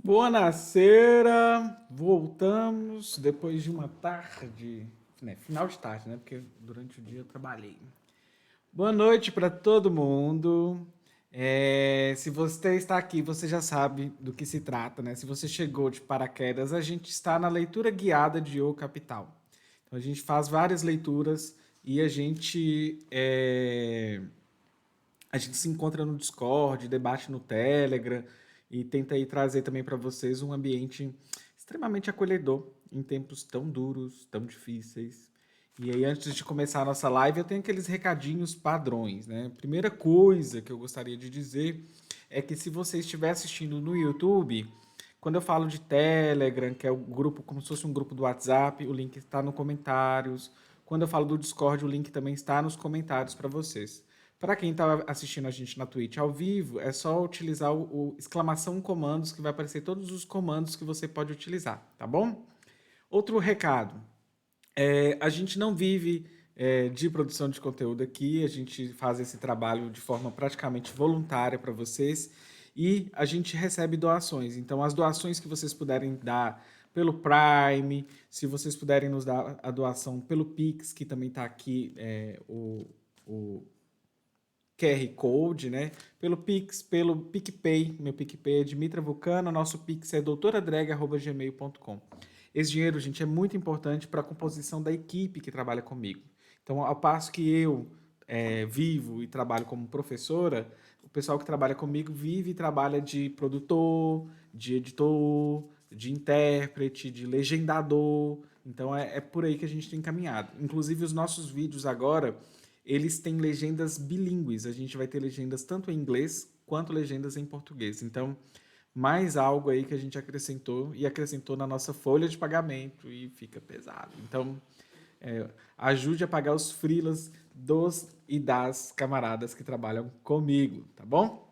Buonasera, voltamos depois de uma tarde, né, final de tarde, né, porque durante o dia eu trabalhei. Boa noite para todo mundo. Se você está aqui, você já sabe do que se trata, né? Se você chegou de paraquedas, a gente está na leitura guiada de O Capital. Então a gente faz várias leituras e a gente se encontra no Discord, debate no Telegram e tenta aí trazer também para vocês um ambiente extremamente acolhedor em tempos tão duros, tão difíceis. E aí, antes de começar a nossa live, eu tenho aqueles recadinhos padrões, né? Primeira coisa que eu gostaria de dizer é que se você estiver assistindo no YouTube, quando eu falo de Telegram, que é o grupo, como se fosse um grupo do WhatsApp, o link está nos comentários. Quando eu falo do Discord, o link também está nos comentários para vocês. Para quem está assistindo a gente na Twitch ao vivo, é só utilizar o exclamação comandos, que vai aparecer todos os comandos que você pode utilizar, tá bom? Outro recado, a gente não vive de produção de conteúdo aqui, a gente faz esse trabalho de forma praticamente voluntária para vocês e a gente recebe doações. Então, as doações que vocês puderem dar pelo Prime, se vocês puderem nos dar a doação pelo Pix, que também está aqui o QR Code, né? Pelo Pix, pelo PicPay. Meu PicPay é Dimitra Vulcano, nosso Pix é doutoradreg@gmail.com. Esse dinheiro, gente, é muito importante para a composição da equipe que trabalha comigo. Então, ao passo que eu vivo e trabalho como professora, o pessoal que trabalha comigo vive e trabalha de produtor, de editor, de intérprete, de legendador. Então, é por aí que a gente tem caminhado. Inclusive, os nossos vídeos agora eles têm legendas bilíngues. A gente vai ter legendas tanto em inglês quanto legendas em português. Então, mais algo aí que a gente acrescentou e acrescentou na nossa folha de pagamento e fica pesado. Então, ajude a pagar os freelas dos e das camaradas que trabalham comigo, tá bom?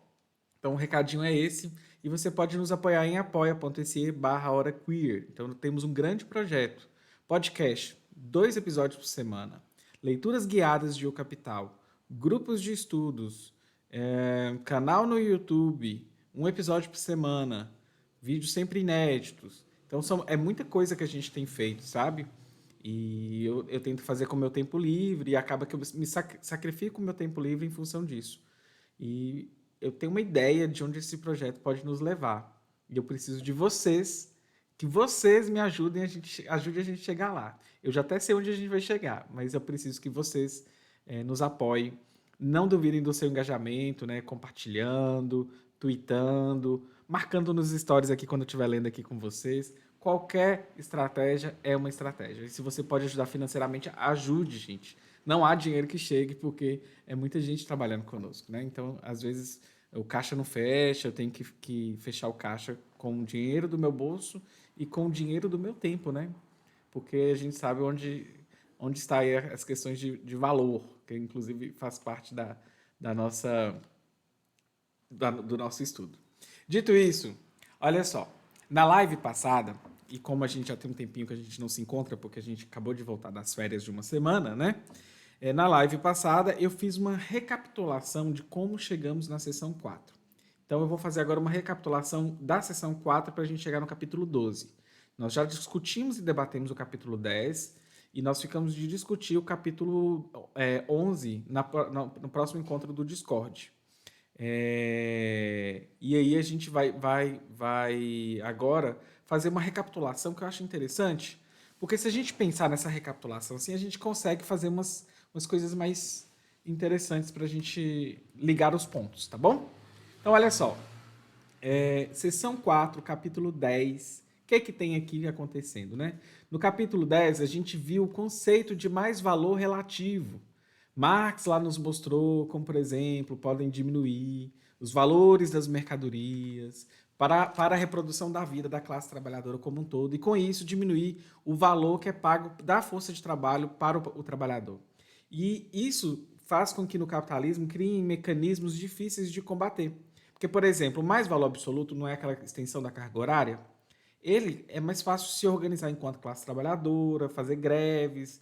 Então, o recadinho é esse. E você pode nos apoiar em apoia.se/hora queer. Então, temos um grande projeto. Podcast, 2 episódios por semana. Leituras guiadas de O Capital. Grupos de estudos. Canal no YouTube. Um episódio por semana. Vídeos sempre inéditos. Então, é muita coisa que a gente tem feito, sabe? E eu tento fazer com o meu tempo livre e acaba que eu me sacrifico o meu tempo livre em função disso. E eu tenho uma ideia de onde esse projeto pode nos levar. E eu preciso de vocês, que vocês me ajudem, ajude a gente a chegar lá. Eu já até sei onde a gente vai chegar, mas eu preciso que vocês nos apoiem. Não duvidem do seu engajamento, né? Compartilhando, tweetando, marcando nos stories aqui quando eu estiver lendo aqui com vocês. Qualquer estratégia é uma estratégia. E se você pode ajudar financeiramente, ajude, gente. Não há dinheiro que chegue, porque é muita gente trabalhando conosco, né? Então, às vezes, o caixa não fecha, eu tenho que fechar o caixa com o dinheiro do meu bolso e com o dinheiro do meu tempo, né? Porque a gente sabe onde está aí as questões de valor, que inclusive faz parte da nossa, do nosso estudo. Dito isso, olha só, na live passada, e como a gente já tem um tempinho que a gente não se encontra, porque a gente acabou de voltar das férias de uma semana, né? Na live passada, eu fiz uma recapitulação de como chegamos na sessão 4. Então, eu vou fazer agora uma recapitulação da sessão 4 para a gente chegar no capítulo 12. Nós já discutimos e debatemos o capítulo 10 e nós ficamos de discutir o capítulo 11 no próximo encontro do Discord. E aí a gente vai agora fazer uma recapitulação que eu acho interessante, porque se a gente pensar nessa recapitulação assim, a gente consegue fazer umas coisas mais interessantes para a gente ligar os pontos, tá bom? Então, olha só. Sessão 4, capítulo 10. O que é que tem aqui acontecendo, né? No capítulo 10, a gente viu o conceito de mais valor relativo. Marx lá nos mostrou como, por exemplo, podem diminuir os valores das mercadorias para a reprodução da vida da classe trabalhadora como um todo e, com isso, diminuir o valor que é pago da força de trabalho para o trabalhador. E isso faz com que no capitalismo criem mecanismos difíceis de combater. Porque, por exemplo, o mais valor absoluto não é aquela extensão da carga horária. Ele é mais fácil se organizar enquanto classe trabalhadora, fazer greves,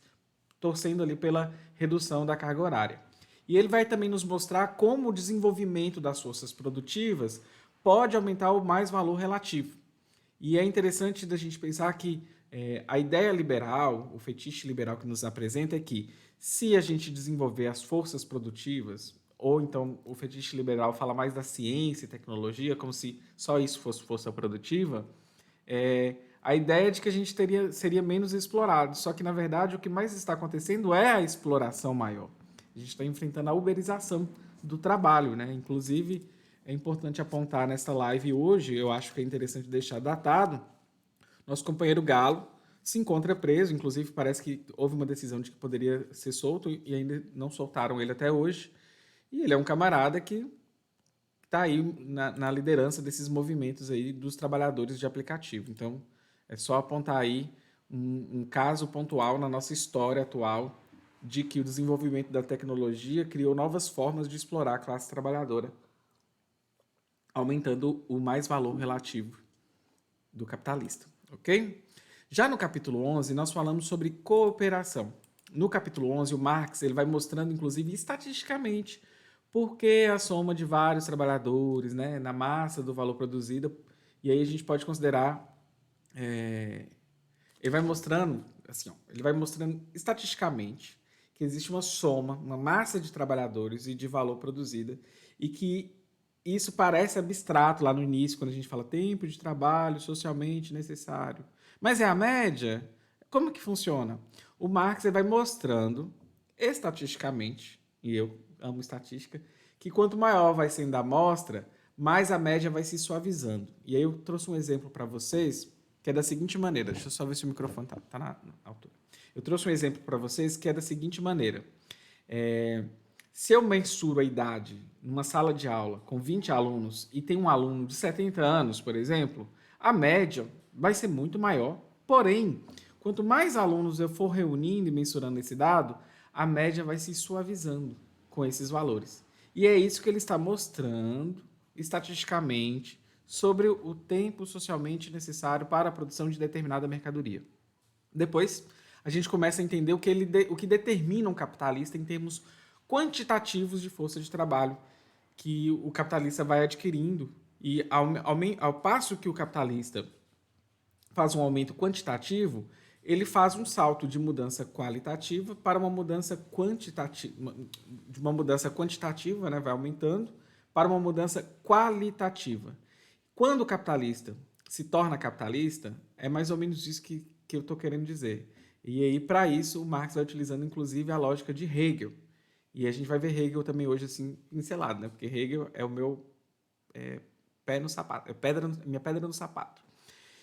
torcendo ali pela redução da carga horária. E ele vai também nos mostrar como o desenvolvimento das forças produtivas pode aumentar o mais valor relativo. E é interessante da gente pensar que a ideia liberal, o fetiche liberal que nos apresenta é que se a gente desenvolver as forças produtivas, ou então o fetiche liberal fala mais da ciência e tecnologia, como se só isso fosse força produtiva, a ideia é de que a gente seria menos explorado. Só que, na verdade, o que mais está acontecendo é a exploração maior. A gente está enfrentando a uberização do trabalho, né? Inclusive, é importante apontar nessa live hoje, eu acho que é interessante deixar datado, nosso companheiro Galo se encontra preso, inclusive parece que houve uma decisão de que poderia ser solto e ainda não soltaram ele até hoje. E ele é um camarada que está aí na liderança desses movimentos aí dos trabalhadores de aplicativo. Então, é só apontar aí um caso pontual na nossa história atual de que o desenvolvimento da tecnologia criou novas formas de explorar a classe trabalhadora, aumentando o mais valor relativo do capitalista, ok? Já no capítulo 11, nós falamos sobre cooperação. No capítulo 11, o Marx ele vai mostrando, inclusive, estatisticamente, por que a soma de vários trabalhadores, né, na massa do valor produzido, e aí a gente pode considerar, ele vai mostrando, assim, ó, ele vai mostrando estatisticamente que existe uma soma, uma massa de trabalhadores e de valor produzida, e que isso parece abstrato lá no início, quando a gente fala tempo de trabalho socialmente necessário. Mas é a média? Como que funciona? O Marx ele vai mostrando estatisticamente, e eu amo estatística, que quanto maior vai sendo a amostra, mais a média vai se suavizando. E aí eu trouxe um exemplo para vocês, que é da seguinte maneira. Deixa eu só ver se o microfone tá na altura. Eu trouxe um exemplo para vocês que é da seguinte maneira. Se eu mensuro a idade numa sala de aula com 20 alunos e tem um aluno de 70 anos, por exemplo, a média vai ser muito maior. Porém, quanto mais alunos eu for reunindo e mensurando esse dado, a média vai se suavizando com esses valores. E é isso que ele está mostrando estatisticamente sobre o tempo socialmente necessário para a produção de determinada mercadoria. Depois, a gente começa a entender o que determina um capitalista em termos quantitativos de força de trabalho que o capitalista vai adquirindo. E ao passo que o capitalista faz um aumento quantitativo, ele faz um salto de mudança qualitativa para uma mudança quantitativa, de uma mudança quantitativa, né, vai aumentando, para uma mudança qualitativa. Quando o capitalista se torna capitalista, é mais ou menos isso que eu estou querendo dizer. E aí, para isso, o Marx vai utilizando, inclusive, a lógica de Hegel. E a gente vai ver Hegel também hoje, assim, pincelado, né? Porque Hegel é o meu pé no sapato, minha pedra no sapato.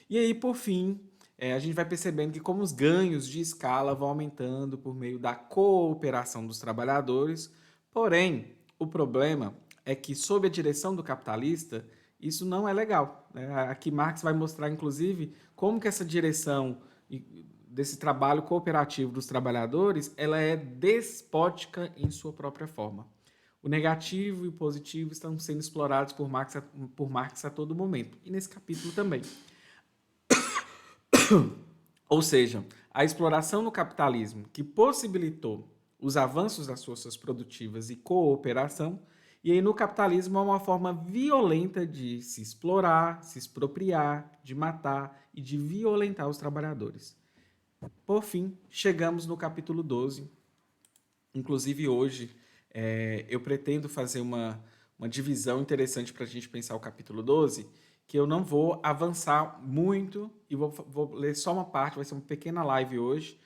E aí, por fim, a gente vai percebendo que como os ganhos de escala vão aumentando por meio da cooperação dos trabalhadores, porém, o problema é que, sob a direção do capitalista, isso não é legal, né? Aqui Marx vai mostrar, inclusive, como que essa direção desse trabalho cooperativo dos trabalhadores, ela é despótica em sua própria forma. O negativo e o positivo estão sendo explorados por Marx a todo momento, e nesse capítulo também. Ou seja, a exploração no capitalismo que possibilitou os avanços das forças produtivas e cooperação, e aí no capitalismo é uma forma violenta de se explorar, se expropriar, de matar e de violentar os trabalhadores. Por fim, chegamos no capítulo 12. Inclusive hoje eu pretendo fazer uma divisão interessante para a gente pensar o capítulo 12, que eu não vou avançar muito e vou ler só uma parte, vai ser uma pequena live hoje,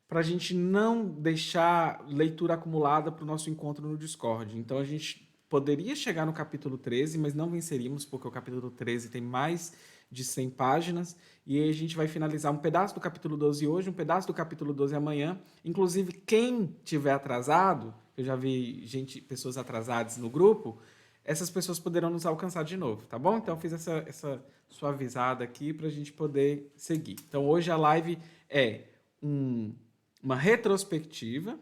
para a gente não deixar leitura acumulada para o nosso encontro no Discord. Então a gente poderia chegar no capítulo 13, mas não venceríamos, porque o capítulo 13 tem mais de 100 páginas, e aí a gente vai finalizar um pedaço do capítulo 12 hoje, um pedaço do capítulo 12 amanhã. Inclusive, quem tiver atrasado, eu já vi pessoas atrasadas no grupo, essas pessoas poderão nos alcançar de novo, tá bom? Então, eu fiz essa suavizada aqui para a gente poder seguir. Então, hoje a live é uma retrospectiva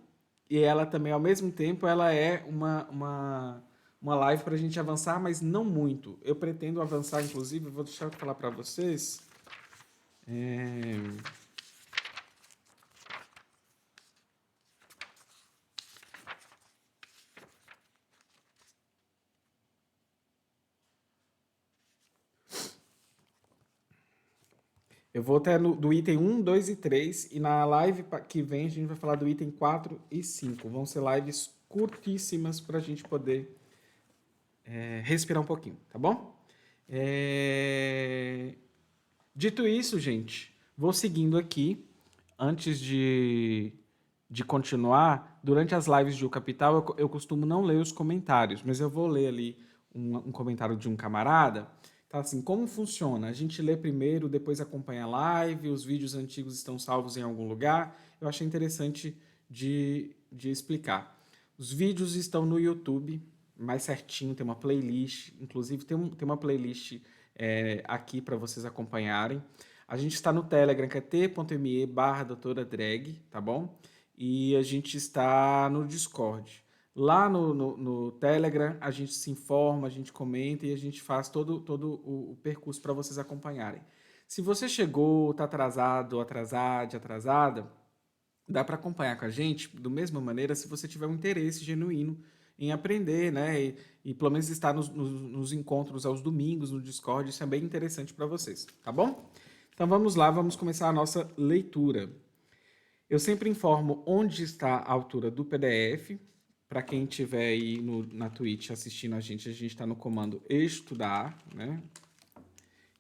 e ela também, ao mesmo tempo, ela é uma live para a gente avançar, mas não muito. Eu pretendo avançar, inclusive, vou deixar eu falar para vocês. Eu vou até do item 1, 2 e 3, e na live que vem a gente vai falar do item 4 e 5. Vão ser lives curtíssimas para a gente poder respirar um pouquinho, tá bom? Dito isso, gente, vou seguindo aqui. Antes de continuar, durante as lives de O Capital, eu costumo não ler os comentários, mas eu vou ler ali um comentário de um camarada. Tá assim, como funciona? A gente lê primeiro, depois acompanha a live, os vídeos antigos estão salvos em algum lugar. Eu achei interessante de explicar. Os vídeos estão no YouTube, mais certinho, tem uma playlist, inclusive tem uma playlist aqui para vocês acompanharem. A gente está no Telegram, que é t.me/doutora Drag, tá bom? E a gente está no Discord. Lá no Telegram, a gente se informa, a gente comenta e a gente faz todo o percurso para vocês acompanharem. Se você chegou, está atrasado, atrasada, dá para acompanhar com a gente da mesma maneira se você tiver um interesse genuíno em aprender, né? E pelo menos estar nos encontros aos domingos no Discord, isso é bem interessante para vocês, tá bom? Então vamos lá, vamos começar a nossa leitura. Eu sempre informo onde está a altura do PDF. Para quem estiver aí na Twitch assistindo a gente está no comando estudar, né?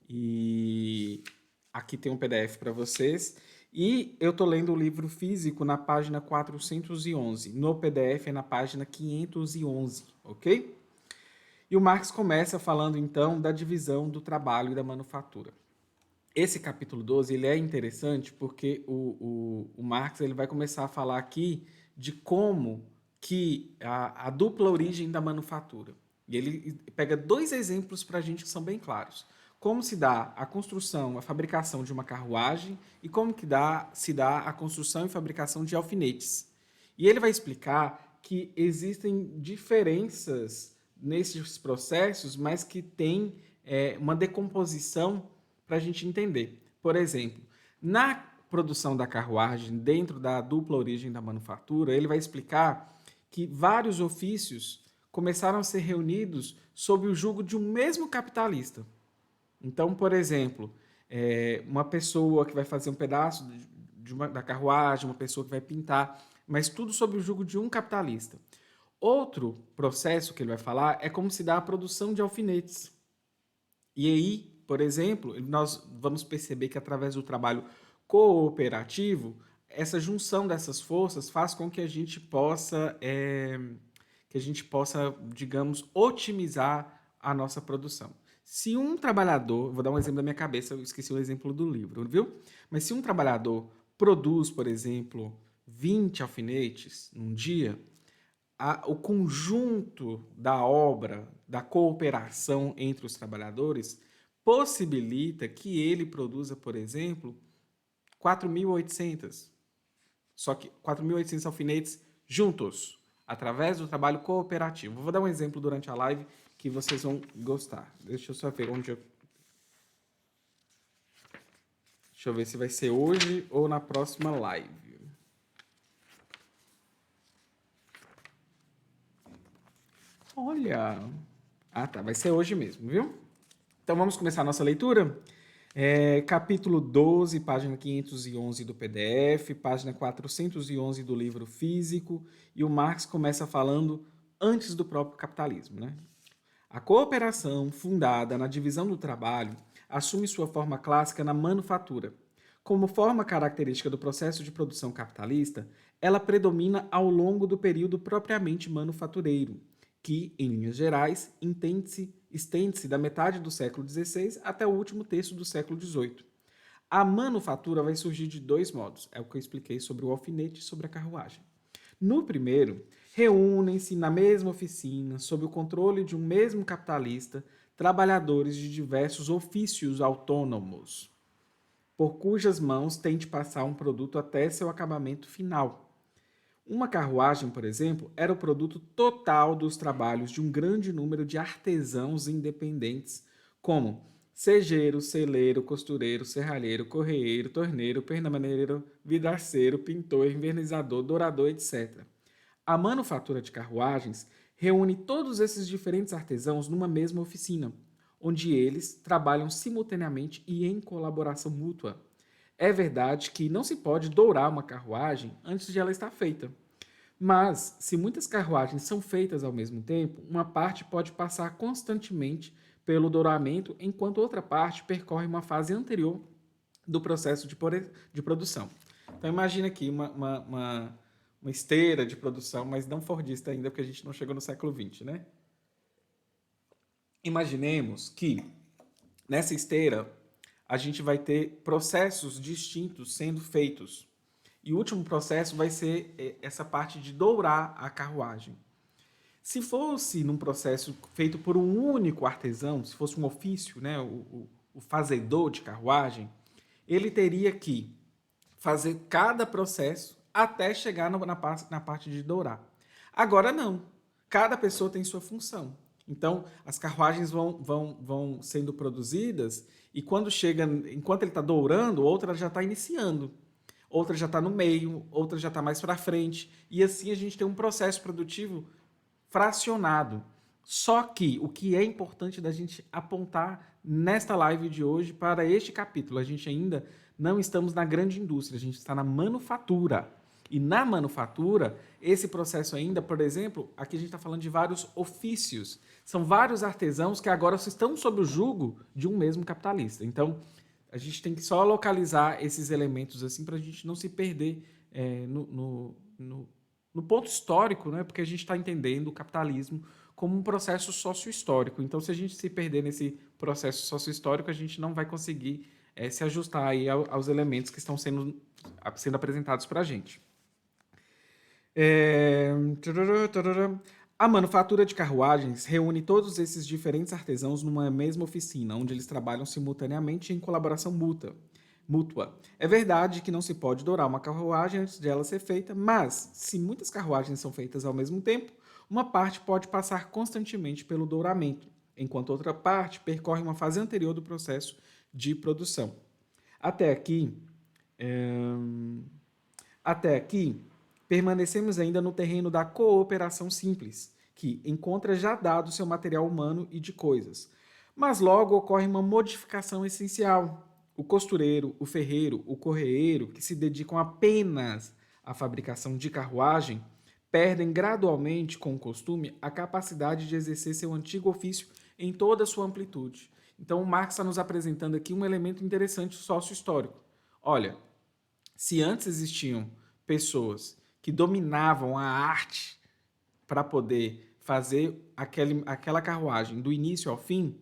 E aqui tem um PDF para vocês. E eu estou lendo o livro físico na página 411. No PDF é na página 511, ok? E o Marx começa falando, então, da divisão do trabalho e da manufatura. Esse capítulo 12 ele é interessante porque o Marx ele vai começar a falar aqui de como que a dupla origem da manufatura. E ele pega dois exemplos para a gente que são bem claros. Como se dá a construção, a fabricação de uma carruagem e como que se dá a construção e fabricação de alfinetes. E ele vai explicar que existem diferenças nesses processos, mas que tem uma decomposição para a gente entender. Por exemplo, na produção da carruagem, dentro da dupla origem da manufatura, ele vai explicar que vários ofícios começaram a ser reunidos sob o jugo de um mesmo capitalista. Então, por exemplo, uma pessoa que vai fazer um pedaço da carruagem, uma pessoa que vai pintar, mas tudo sob o jugo de um capitalista. Outro processo que ele vai falar é como se dá a produção de alfinetes. E aí, por exemplo, nós vamos perceber que através do trabalho cooperativo, essa junção dessas forças faz com que a gente possa, digamos, otimizar a nossa produção. Se um trabalhador, vou dar um exemplo da minha cabeça, eu esqueci o exemplo do livro, viu? Mas se um trabalhador produz, por exemplo, 20 alfinetes num dia, o conjunto da obra, da cooperação entre os trabalhadores, possibilita que ele produza, por exemplo, 4.800. Só que 4.800 alfinetes juntos, através do trabalho cooperativo. Vou dar um exemplo durante a live que vocês vão gostar. Deixa eu só ver onde eu... Deixa eu ver se vai ser hoje ou na próxima live. Olha... Ah, tá. Vai ser hoje mesmo, viu? Então vamos começar a nossa leitura? Capítulo 12, página 511 do PDF, página 411 do livro físico, e o Marx começa falando antes do próprio capitalismo, né? A cooperação, fundada na divisão do trabalho, assume sua forma clássica na manufatura. Como forma característica do processo de produção capitalista, ela predomina ao longo do período propriamente manufatureiro, que, em linhas gerais, estende-se da metade do século XVI até o último terço do século XVIII. A manufatura vai surgir de dois modos, é o que eu expliquei sobre o alfinete e sobre a carruagem. No primeiro, reúnem-se na mesma oficina, sob o controle de um mesmo capitalista, trabalhadores de diversos ofícios autônomos, por cujas mãos tem de passar um produto até seu acabamento final. Uma carruagem, por exemplo, era o produto total dos trabalhos de um grande número de artesãos independentes, como segeiro, celeiro, costureiro, serralheiro, correeiro, torneiro, pernameiro, vidraceiro, pintor, envernizador, dourador, etc. A manufatura de carruagens reúne todos esses diferentes artesãos numa mesma oficina, onde eles trabalham simultaneamente e em colaboração mútua. É verdade que não se pode dourar uma carruagem antes de ela estar feita. Mas, se muitas carruagens são feitas ao mesmo tempo, uma parte pode passar constantemente pelo douramento, enquanto outra parte percorre uma fase anterior do processo de produção. Então, imagina aqui uma esteira de produção, mas não fordista ainda, porque a gente não chegou no século XX, né? Imaginemos que nessa esteira a gente vai ter processos distintos sendo feitos. E o último processo vai ser essa parte de dourar a carruagem. Se fosse num processo feito por um único artesão, se fosse um ofício, né, o fazedor de carruagem, ele teria que fazer cada processo até chegar na parte de dourar. Agora não. Cada pessoa tem sua função. Então, as carruagens vão sendo produzidas e quando chega, enquanto ele está dourando, outra já está iniciando. Outra já está no meio, outra já está mais para frente. E assim a gente tem um processo produtivo fracionado. Só que o que é importante da gente apontar nesta live de hoje para este capítulo, a gente ainda não estamos na grande indústria, a gente está na manufatura. E na manufatura, esse processo ainda, por exemplo, aqui a gente está falando de vários ofícios. São vários artesãos que agora estão sob o jugo de um mesmo capitalista. Então, a gente tem que só localizar esses elementos assim para a gente não se perder no ponto histórico, né? Porque a gente está entendendo o capitalismo como um processo sócio-histórico. Então, se a gente se perder nesse processo sócio-histórico, a gente não vai conseguir se ajustar aí aos elementos que estão sendo apresentados para a gente. A manufatura de carruagens reúne todos esses diferentes artesãos numa mesma oficina, onde eles trabalham simultaneamente em colaboração mútua. É verdade que não se pode dourar uma carruagem antes de ela ser feita, mas, se muitas carruagens são feitas ao mesmo tempo, uma parte pode passar constantemente pelo douramento, enquanto outra parte percorre uma fase anterior do processo de produção. Até aqui, permanecemos ainda no terreno da cooperação simples, que encontra já dado seu material humano e de coisas. Mas logo ocorre uma modificação essencial. O costureiro, o ferreiro, o correeiro, que se dedicam apenas à fabricação de carruagem, perdem gradualmente, com o costume, a capacidade de exercer seu antigo ofício em toda a sua amplitude. Então, o Marx está nos apresentando aqui um elemento interessante sócio-histórico. Olha, se antes existiam pessoas que dominavam a arte para poder fazer aquela carruagem do início ao fim,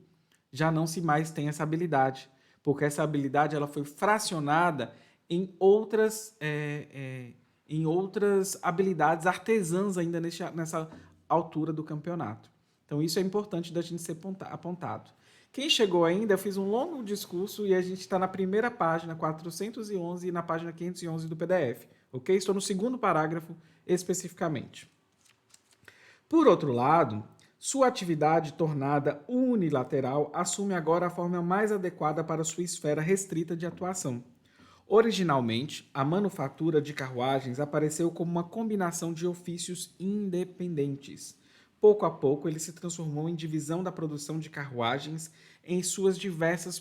já não se mais tem essa habilidade, porque essa habilidade ela foi fracionada em outras habilidades artesãs ainda nessa altura do campeonato. Então isso é importante da gente ser apontado. Quem chegou ainda, eu fiz um longo discurso e a gente está na primeira página, 411, e na página 511 do PDF. Ok? Estou no segundo parágrafo especificamente. Por outro lado, sua atividade tornada unilateral assume agora a forma mais adequada para sua esfera restrita de atuação. Originalmente, a manufatura de carruagens apareceu como uma combinação de ofícios independentes. Pouco a pouco, ele se transformou em divisão da produção de carruagens em suas diversas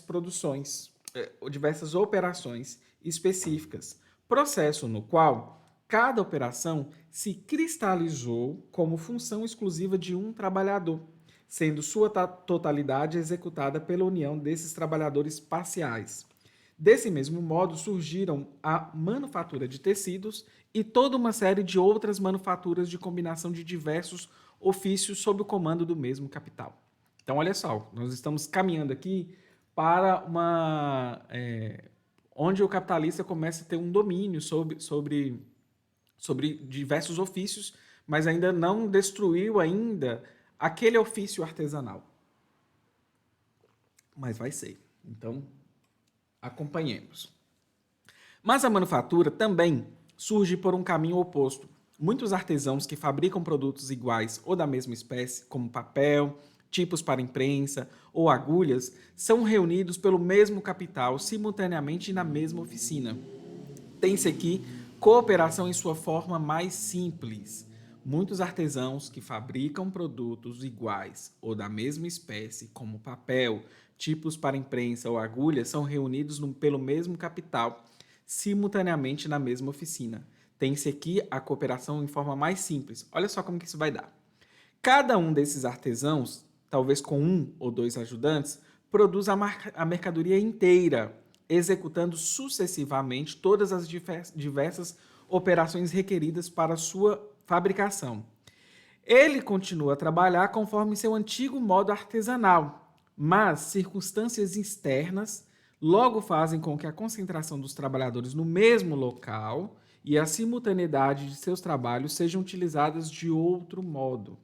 operações específicas, processo no qual cada operação se cristalizou como função exclusiva de um trabalhador, sendo sua totalidade executada pela união desses trabalhadores parciais. Desse mesmo modo, surgiram a manufatura de tecidos e toda uma série de outras manufaturas de combinação de diversos ofícios sob o comando do mesmo capital. Então, olha só, nós estamos caminhando aqui para onde o capitalista começa a ter um domínio sobre diversos ofícios, mas ainda não destruiu ainda aquele ofício artesanal. Mas vai ser. Então, acompanhemos. Mas a manufatura também surge por um caminho oposto. Muitos artesãos que fabricam produtos iguais ou da mesma espécie, como papel, tipos para imprensa ou agulhas, são reunidos pelo mesmo capital simultaneamente na mesma oficina. Tem-se aqui cooperação em sua forma mais simples. Muitos artesãos que fabricam produtos iguais ou da mesma espécie, como papel, tipos para imprensa ou agulha, são reunidos pelo mesmo capital, simultaneamente na mesma oficina. Tem-se aqui a cooperação em forma mais simples. Olha só como que isso vai dar. Cada um desses artesãos, talvez com um ou dois ajudantes, produz a mercadoria inteira, executando sucessivamente todas as diversas operações requeridas para sua fabricação. Ele continua a trabalhar conforme seu antigo modo artesanal, mas circunstâncias externas logo fazem com que a concentração dos trabalhadores no mesmo local e a simultaneidade de seus trabalhos sejam utilizadas de outro modo.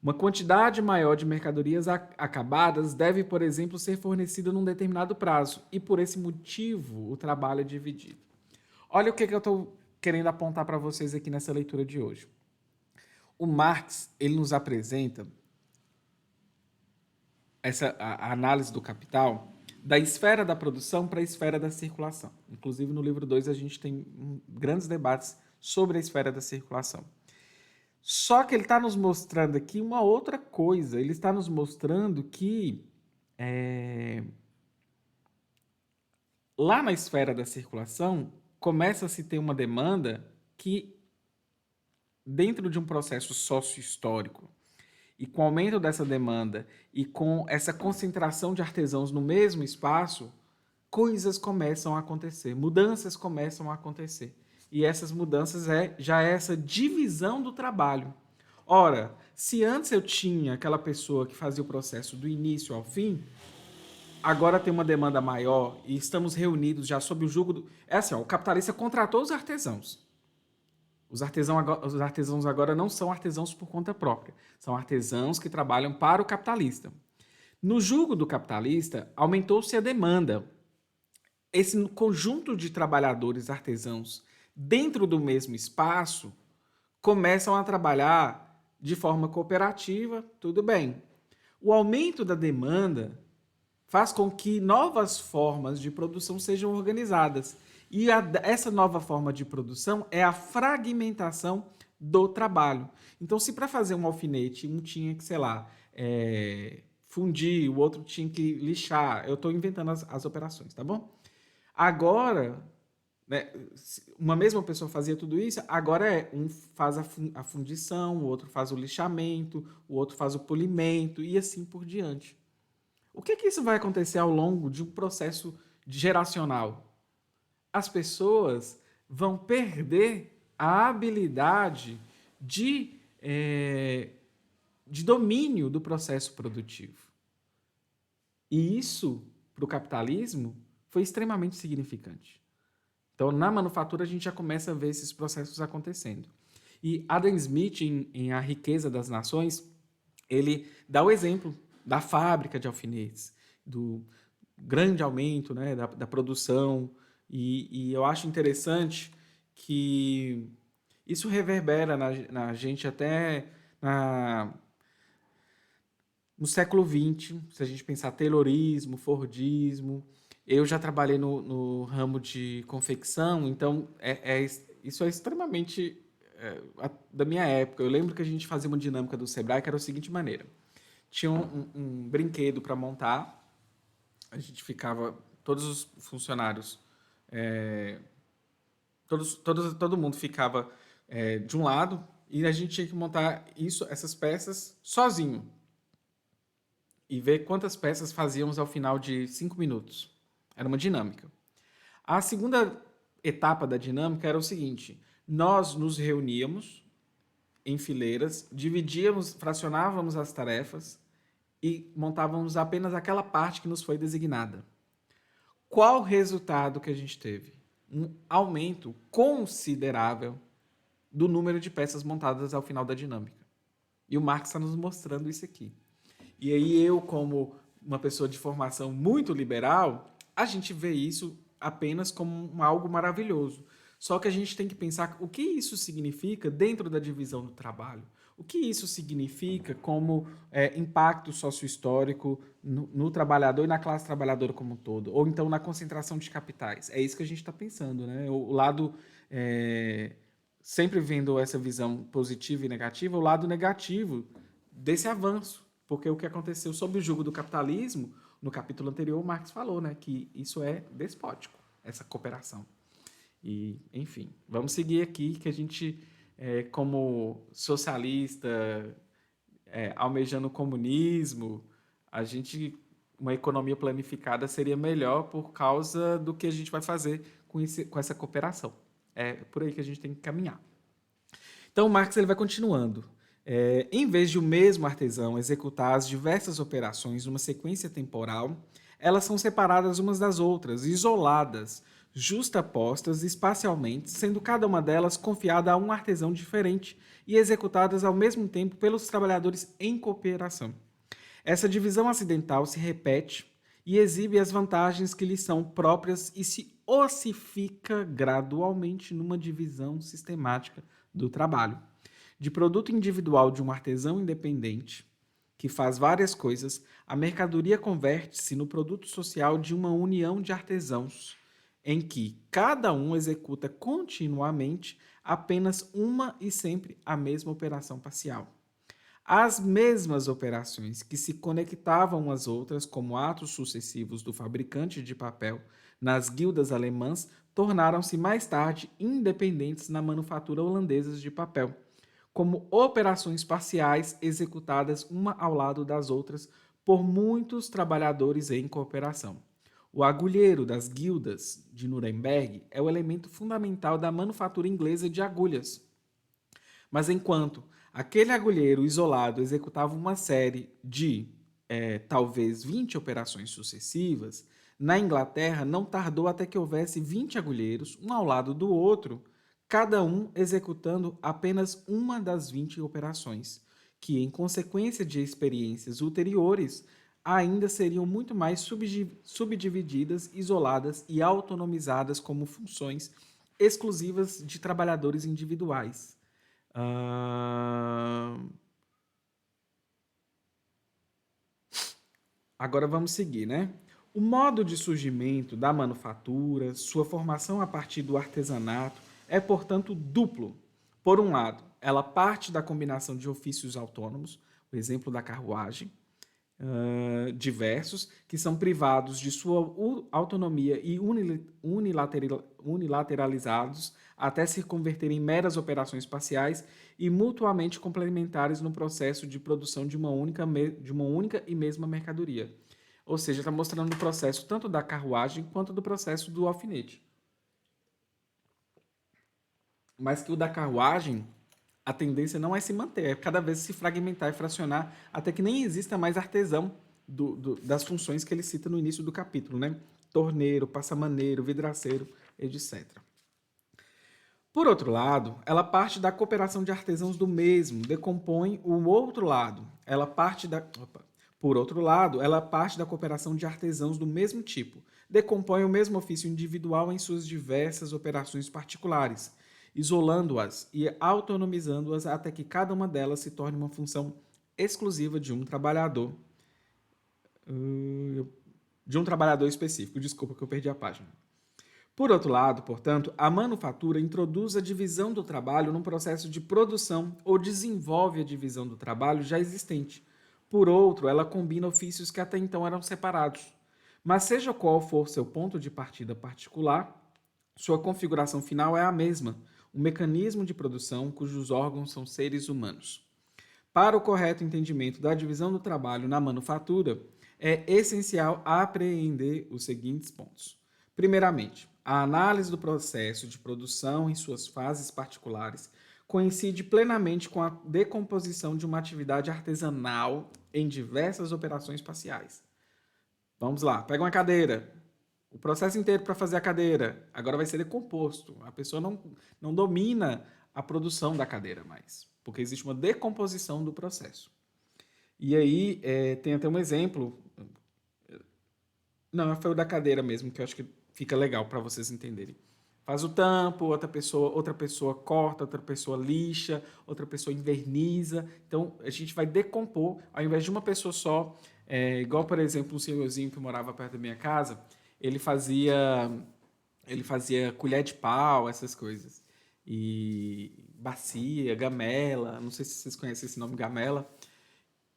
Uma quantidade maior de mercadorias acabadas deve, por exemplo, ser fornecida num determinado prazo, e por esse motivo o trabalho é dividido. Olha o que eu estou querendo apontar para vocês aqui nessa leitura de hoje. O Marx, ele nos apresenta a análise do capital da esfera da produção para a esfera da circulação. Inclusive, no livro 2, a gente tem grandes debates sobre a esfera da circulação. Só que ele está nos mostrando aqui uma outra coisa. Ele está nos mostrando que lá na esfera da circulação começa a se ter uma demanda que, dentro de um processo sócio-histórico, e com o aumento dessa demanda e com essa concentração de artesãos no mesmo espaço, coisas começam a acontecer, mudanças começam a acontecer. E essas mudanças já é essa divisão do trabalho. Ora, se antes eu tinha aquela pessoa que fazia o processo do início ao fim, agora tem uma demanda maior e estamos reunidos já sob o jugo do... É assim, ó, o capitalista contratou os artesãos. Os artesãos agora não são artesãos por conta própria, são artesãos que trabalham para o capitalista. No jugo do capitalista, aumentou-se a demanda. Esse conjunto de trabalhadores artesãos dentro do mesmo espaço começam a trabalhar de forma cooperativa, tudo bem. O aumento da demanda faz com que novas formas de produção sejam organizadas. E essa nova forma de produção é a fragmentação do trabalho. Então, se para fazer um alfinete, um tinha que, sei lá, fundir, o outro tinha que lixar, eu estou inventando as operações, tá bom? Agora, né, uma mesma pessoa fazia tudo isso, agora um faz a fundição, o outro faz o lixamento, o outro faz o polimento e assim por diante. O que isso vai acontecer ao longo de um processo geracional? As pessoas vão perder a habilidade de domínio do processo produtivo. E isso, para o capitalismo, foi extremamente significante. Então, na manufatura, a gente já começa a ver esses processos acontecendo. E Adam Smith, em A Riqueza das Nações, ele dá o exemplo da fábrica de alfinetes, do grande aumento, né, da produção. E eu acho interessante que isso reverbera na gente até no século XX, se a gente pensar Taylorismo, Fordismo. Eu já trabalhei no ramo de confecção, então isso é extremamente da minha época. Eu lembro que a gente fazia uma dinâmica do Sebrae que era da seguinte maneira. Tinha um brinquedo para montar, a gente ficava, todos os funcionários, todo mundo ficava de um lado e a gente tinha que montar essas peças sozinho e ver quantas peças fazíamos ao final de 5 minutos. Era uma dinâmica. A segunda etapa da dinâmica era o seguinte: nós nos reuníamos em fileiras, fracionávamos as tarefas e montávamos apenas aquela parte que nos foi designada. Qual o resultado que a gente teve? Um aumento considerável do número de peças montadas ao final da dinâmica. E o Marx está nos mostrando isso aqui. E aí eu, como uma pessoa de formação muito liberal, a gente vê isso apenas como algo maravilhoso. Só que a gente tem que pensar o que isso significa dentro da divisão do trabalho. O que isso significa como impacto sociohistórico no trabalhador e na classe trabalhadora como um todo? Ou então na concentração de capitais. É isso que a gente está pensando, né? O lado sempre vendo essa visão positiva e negativa, o lado negativo desse avanço. Porque o que aconteceu sob o jugo do capitalismo, no capítulo anterior, o Marx falou, né, que isso é despótico, essa cooperação. E, enfim, vamos seguir aqui, que a gente, como socialista, almejando o comunismo, a gente, uma economia planificada seria melhor por causa do que a gente vai fazer com essa cooperação. É por aí que a gente tem que caminhar. Então, Marx ele vai continuando. Em vez de o mesmo artesão executar as diversas operações numa sequência temporal, elas são separadas umas das outras, isoladas, justapostas espacialmente, sendo cada uma delas confiada a um artesão diferente e executadas ao mesmo tempo pelos trabalhadores em cooperação. Essa divisão acidental se repete e exibe as vantagens que lhe são próprias e se ossifica gradualmente numa divisão sistemática do trabalho. De produto individual de um artesão independente, que faz várias coisas, a mercadoria converte-se no produto social de uma união de artesãos, em que cada um executa continuamente apenas uma e sempre a mesma operação parcial. As mesmas operações que se conectavam às outras como atos sucessivos do fabricante de papel nas guildas alemãs tornaram-se mais tarde independentes na manufatura holandesa de papel, como operações parciais executadas uma ao lado das outras por muitos trabalhadores em cooperação. O agulheiro das guildas de Nuremberg é o elemento fundamental da manufatura inglesa de agulhas. Mas enquanto aquele agulheiro isolado executava uma série de, talvez, 20 operações sucessivas, na Inglaterra não tardou até que houvesse 20 agulheiros, um ao lado do outro, cada um executando apenas uma das 20 operações, que, em consequência de experiências ulteriores, ainda seriam muito mais subdivididas, isoladas e autonomizadas como funções exclusivas de trabalhadores individuais. Agora vamos seguir, né? O modo de surgimento da manufatura, sua formação a partir do artesanato, é, portanto, duplo. Por um lado, ela parte da combinação de ofícios autônomos, o exemplo da carruagem, diversos, que são privados de sua autonomia e unilateralizados até se converterem em meras operações parciais e mutuamente complementares no processo de produção de uma única e mesma mercadoria. Ou seja, está mostrando o processo tanto da carruagem quanto do processo do alfinete. Mas que o da carruagem, a tendência não é se manter, é cada vez se fragmentar e fracionar, até que nem exista mais artesão das funções que ele cita no início do capítulo, né? Torneiro, passamaneiro, vidraceiro, etc. Por outro lado, ela parte da cooperação de artesãos do mesmo, decompõe o outro lado. Por outro lado, ela parte da cooperação de artesãos do mesmo tipo, decompõe o mesmo ofício individual em suas diversas operações particulares, isolando-as e autonomizando-as até que cada uma delas se torne uma função exclusiva de um trabalhador. Específico. Desculpa que eu perdi a página. Por outro lado, portanto, a manufatura introduz a divisão do trabalho num processo de produção ou desenvolve a divisão do trabalho já existente. Por outro, ela combina ofícios que até então eram separados. Mas seja qual for seu ponto de partida particular, sua configuração final é a mesma, um mecanismo de produção cujos órgãos são seres humanos. Para o correto entendimento da divisão do trabalho na manufatura, é essencial apreender os seguintes pontos. Primeiramente, a análise do processo de produção em suas fases particulares coincide plenamente com a decomposição de uma atividade artesanal em diversas operações parciais. Vamos lá, pega uma cadeira. O processo inteiro para fazer a cadeira agora vai ser decomposto. A pessoa não domina a produção da cadeira mais, porque existe uma decomposição do processo. E aí tem até um exemplo. Não, foi o da cadeira mesmo, que eu acho que fica legal para vocês entenderem. Faz o tampo, outra pessoa corta, outra pessoa lixa, outra pessoa enverniza. Então, a gente vai decompor, ao invés de uma pessoa só, igual, por exemplo, um senhorzinho que morava perto da minha casa, ele fazia colher de pau, essas coisas. e bacia, gamela, não sei se vocês conhecem esse nome, gamela,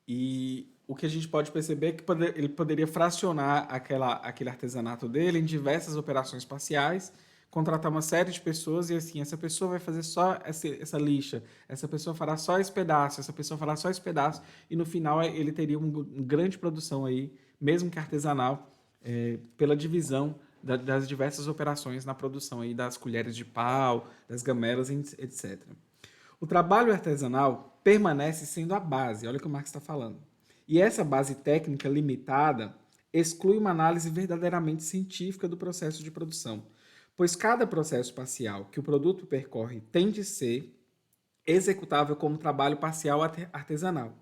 e o que a gente pode perceber é que ele poderia fracionar aquele artesanato dele em diversas operações parciais, contratar uma série de pessoas e assim, essa pessoa vai fazer só essa lixa, essa pessoa fará só esse pedaço, essa pessoa fará só esse pedaço, e no final ele teria uma grande produção aí, mesmo que artesanal, pela divisão das diversas operações na produção aí das colheres de pau, das gamelas, etc. O trabalho artesanal permanece sendo a base, olha o que o Marx está falando. E essa base técnica limitada exclui uma análise verdadeiramente científica do processo de produção, pois cada processo parcial que o produto percorre tem de ser executável como trabalho parcial artesanal.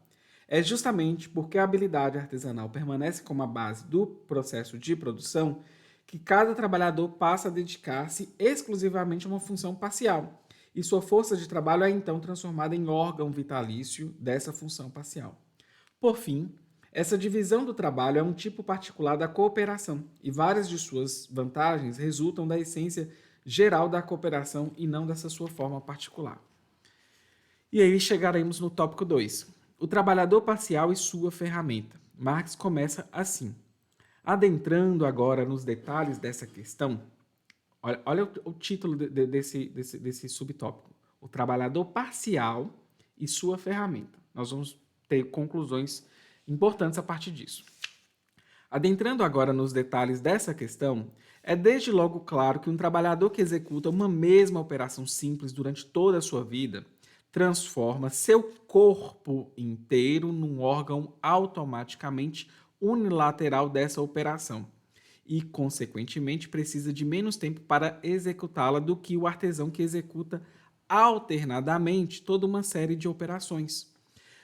É justamente porque a habilidade artesanal permanece como a base do processo de produção que cada trabalhador passa a dedicar-se exclusivamente a uma função parcial, e sua força de trabalho é então transformada em órgão vitalício dessa função parcial. Por fim, essa divisão do trabalho é um tipo particular da cooperação, e várias de suas vantagens resultam da essência geral da cooperação e não dessa sua forma particular. E aí chegaremos no tópico 2. O trabalhador parcial e sua ferramenta. Marx começa assim. Adentrando agora nos detalhes dessa questão, olha o título desse subtópico. O trabalhador parcial e sua ferramenta. Nós vamos ter conclusões importantes a partir disso. Adentrando agora nos detalhes dessa questão, é desde logo claro que um trabalhador que executa uma mesma operação simples durante toda a sua vida transforma seu corpo inteiro num órgão automaticamente unilateral dessa operação e, consequentemente, precisa de menos tempo para executá-la do que o artesão que executa alternadamente toda uma série de operações.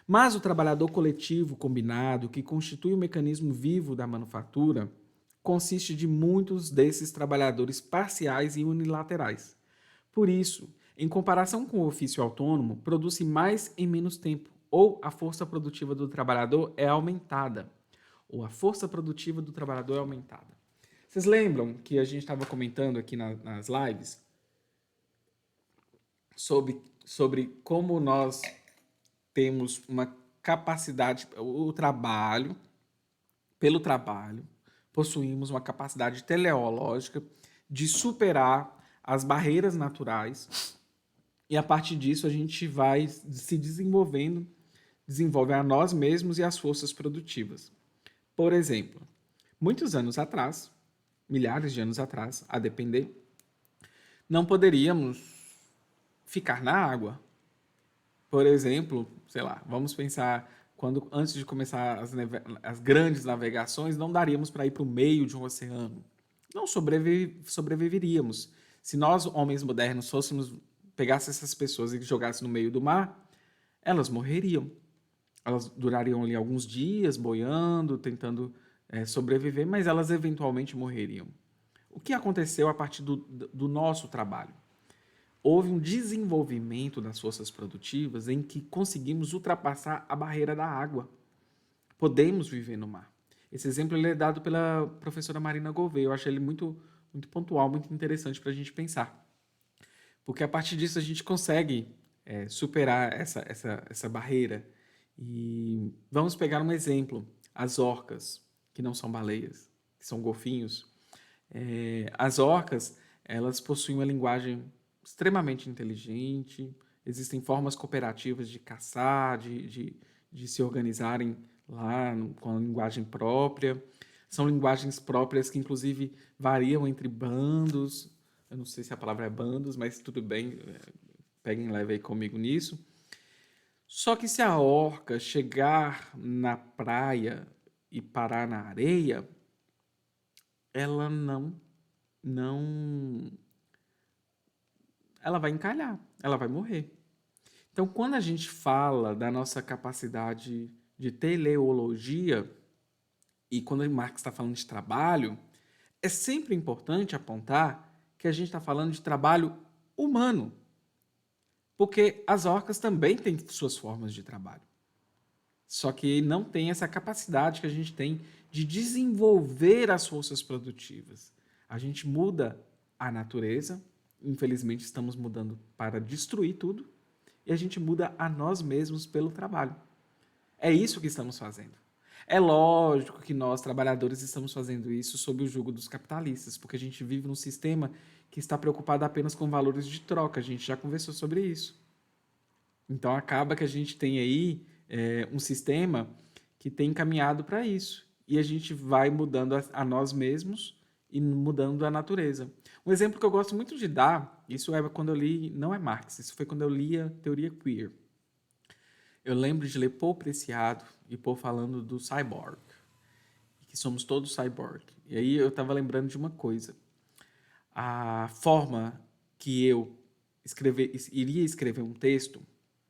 Mas o trabalhador coletivo combinado, que constitui o mecanismo vivo da manufatura, consiste de muitos desses trabalhadores parciais e unilaterais. Por isso, em comparação com o ofício autônomo, produz-se mais em menos tempo, ou a força produtiva do trabalhador é aumentada. Ou a força produtiva do trabalhador é aumentada. Vocês lembram que a gente estava comentando aqui nas lives sobre como nós temos uma capacidade, pelo trabalho, possuímos uma capacidade teleológica de superar as barreiras naturais e a partir disso a gente vai se desenvolvendo, desenvolve a nós mesmos e as forças produtivas. Por exemplo, muitos anos atrás, milhares de anos atrás, a depender, não poderíamos ficar na água. Por exemplo, sei lá, vamos pensar quando antes de começar as grandes navegações, não daríamos para ir para o meio de um oceano. Não sobreviveríamos. Se nós, homens modernos, pegasse essas pessoas e jogasse no meio do mar, elas morreriam. Elas durariam ali alguns dias boiando, tentando sobreviver, mas elas eventualmente morreriam. O que aconteceu a partir do nosso trabalho? Houve um desenvolvimento das forças produtivas em que conseguimos ultrapassar a barreira da água. Podemos viver no mar. Esse exemplo ele é dado pela professora Marina Gouveia. Eu acho ele muito, muito pontual, muito interessante para a gente pensar. Porque a partir disso a gente consegue superar essa barreira. E vamos pegar um exemplo. As orcas, que não são baleias, que são golfinhos. As orcas, elas possuem uma linguagem extremamente inteligente, existem formas cooperativas de caçar, de se organizarem lá com a linguagem própria. São linguagens próprias que, inclusive, variam entre bandos. Eu não sei se a palavra é bandos, mas tudo bem, peguem leve aí comigo nisso. Só que se a orca chegar na praia e parar na areia, ela ela vai encalhar, ela vai morrer. Então, quando a gente fala da nossa capacidade de teleologia, e quando o Marx está falando de trabalho, é sempre importante apontar que a gente está falando de trabalho humano. Porque as orcas também têm suas formas de trabalho. Só que não tem essa capacidade que a gente tem de desenvolver as forças produtivas. A gente muda a natureza infelizmente, estamos mudando para destruir tudo e a gente muda a nós mesmos pelo trabalho. É isso que estamos fazendo. É lógico que nós, trabalhadores, estamos fazendo isso sob o jugo dos capitalistas, porque a gente vive num sistema que está preocupado apenas com valores de troca. A gente já conversou sobre isso. Então acaba que a gente tem aí um sistema que tem encaminhado para isso. E a gente vai mudando a nós mesmos e mudando a natureza. Um exemplo que eu gosto muito de dar, isso é quando eu li, não é Marx, isso foi quando eu li a teoria queer. Eu lembro de ler Paul Preciado e Paul falando do cyborg, que somos todos cyborg. E aí eu estava lembrando de uma coisa. A forma que eu iria escrever um texto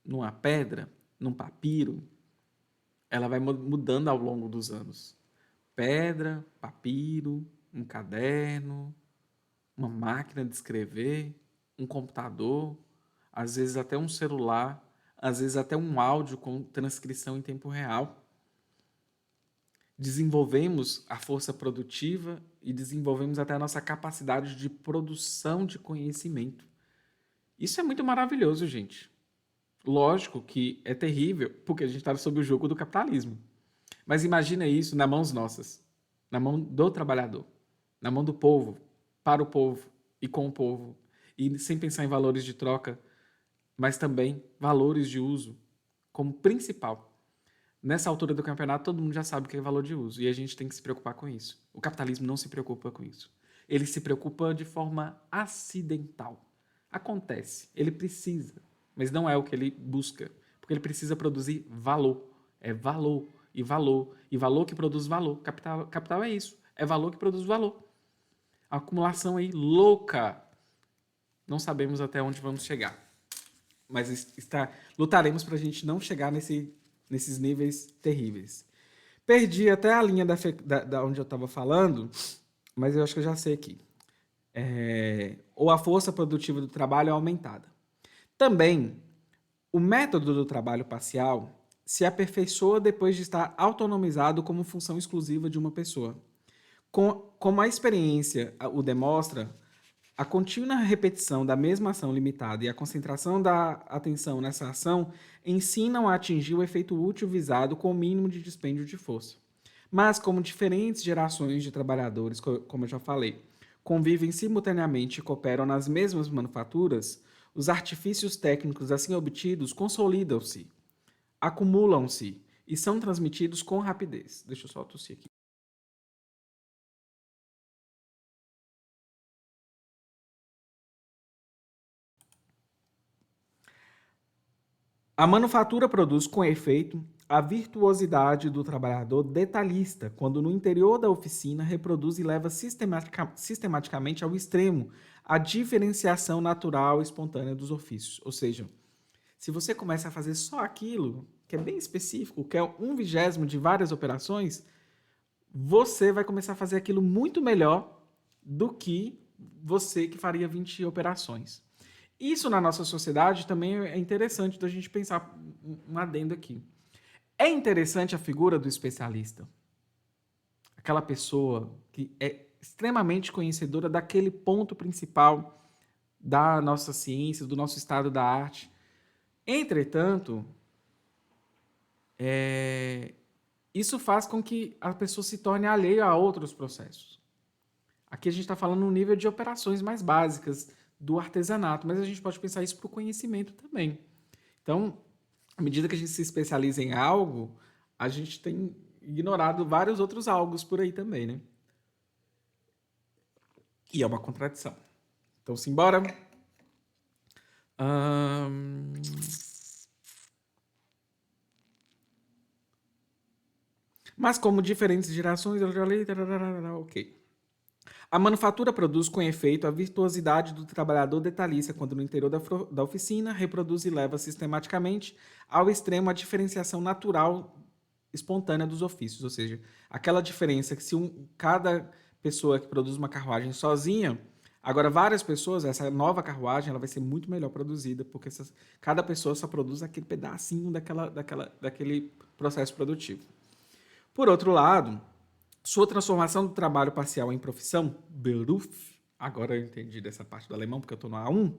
numa pedra, num papiro, ela vai mudando ao longo dos anos. Pedra, papiro, um caderno, uma máquina de escrever, um computador, às vezes até um celular, às vezes até um áudio com transcrição em tempo real. Desenvolvemos a força produtiva e desenvolvemos até a nossa capacidade de produção de conhecimento. Isso é muito maravilhoso, gente. Lógico que é terrível, porque a gente está sob o jugo do capitalismo. Mas imagina isso nas mãos nossas, na mão do trabalhador, na mão do povo, para o povo e com o povo. E sem pensar em valores de troca, mas também valores de uso como principal. Nessa altura do campeonato, todo mundo já sabe o que é valor de uso e a gente tem que se preocupar com isso. O capitalismo não se preocupa com isso. Ele se preocupa de forma acidental. Acontece, ele precisa, mas não é o que ele busca, porque ele precisa produzir valor. É valor e valor e valor que produz valor. Capital é isso, é valor que produz valor. A acumulação aí louca. Não sabemos até onde vamos chegar, mas lutaremos para a gente não chegar nesses níveis terríveis. Perdi até a linha da onde eu estava falando, mas eu acho que eu já sei aqui. Ou a força produtiva do trabalho é aumentada. Também, o método do trabalho parcial se aperfeiçoa depois de estar autonomizado como função exclusiva de uma pessoa. Como a experiência o demonstra, a contínua repetição da mesma ação limitada e a concentração da atenção nessa ação ensinam a atingir o efeito útil visado com o mínimo de dispêndio de força. Mas, como diferentes gerações de trabalhadores, como eu já falei, convivem simultaneamente e cooperam nas mesmas manufaturas, os artifícios técnicos assim obtidos consolidam-se, acumulam-se e são transmitidos com rapidez. Deixa eu só tossir aqui. A manufatura produz com efeito a virtuosidade do trabalhador detalhista, quando no interior da oficina reproduz e leva sistematicamente ao extremo a diferenciação natural e espontânea dos ofícios. Ou seja, se você começa a fazer só aquilo, que é bem específico, que é 1/20 de várias operações, você vai começar a fazer aquilo muito melhor do que você que faria 20 operações. Isso na nossa sociedade também é interessante da gente pensar um adendo aqui. É interessante a figura do especialista. Aquela pessoa que é extremamente conhecedora daquele ponto principal da nossa ciência, do nosso estado da arte. Entretanto, isso faz com que a pessoa se torne alheia a outros processos. Aqui a gente está falando no nível de operações mais básicas do artesanato, mas a gente pode pensar isso para o conhecimento também. Então, à medida que a gente se especializa em algo, a gente tem ignorado vários outros algos por aí também, né? E é uma contradição. Então, simbora. Mas como diferentes gerações, eu já li, ok. A manufatura produz com efeito a virtuosidade do trabalhador detalhista, quando no interior da oficina reproduz e leva sistematicamente ao extremo a diferenciação natural espontânea dos ofícios, ou seja, aquela diferença que se cada pessoa que produz uma carruagem sozinha, agora várias pessoas, essa nova carruagem ela vai ser muito melhor produzida, porque cada pessoa só produz aquele pedacinho daquele processo produtivo. Por outro lado, sua transformação do trabalho parcial em profissão, Beruf, Agora eu entendi dessa parte do alemão, porque eu estou no A1.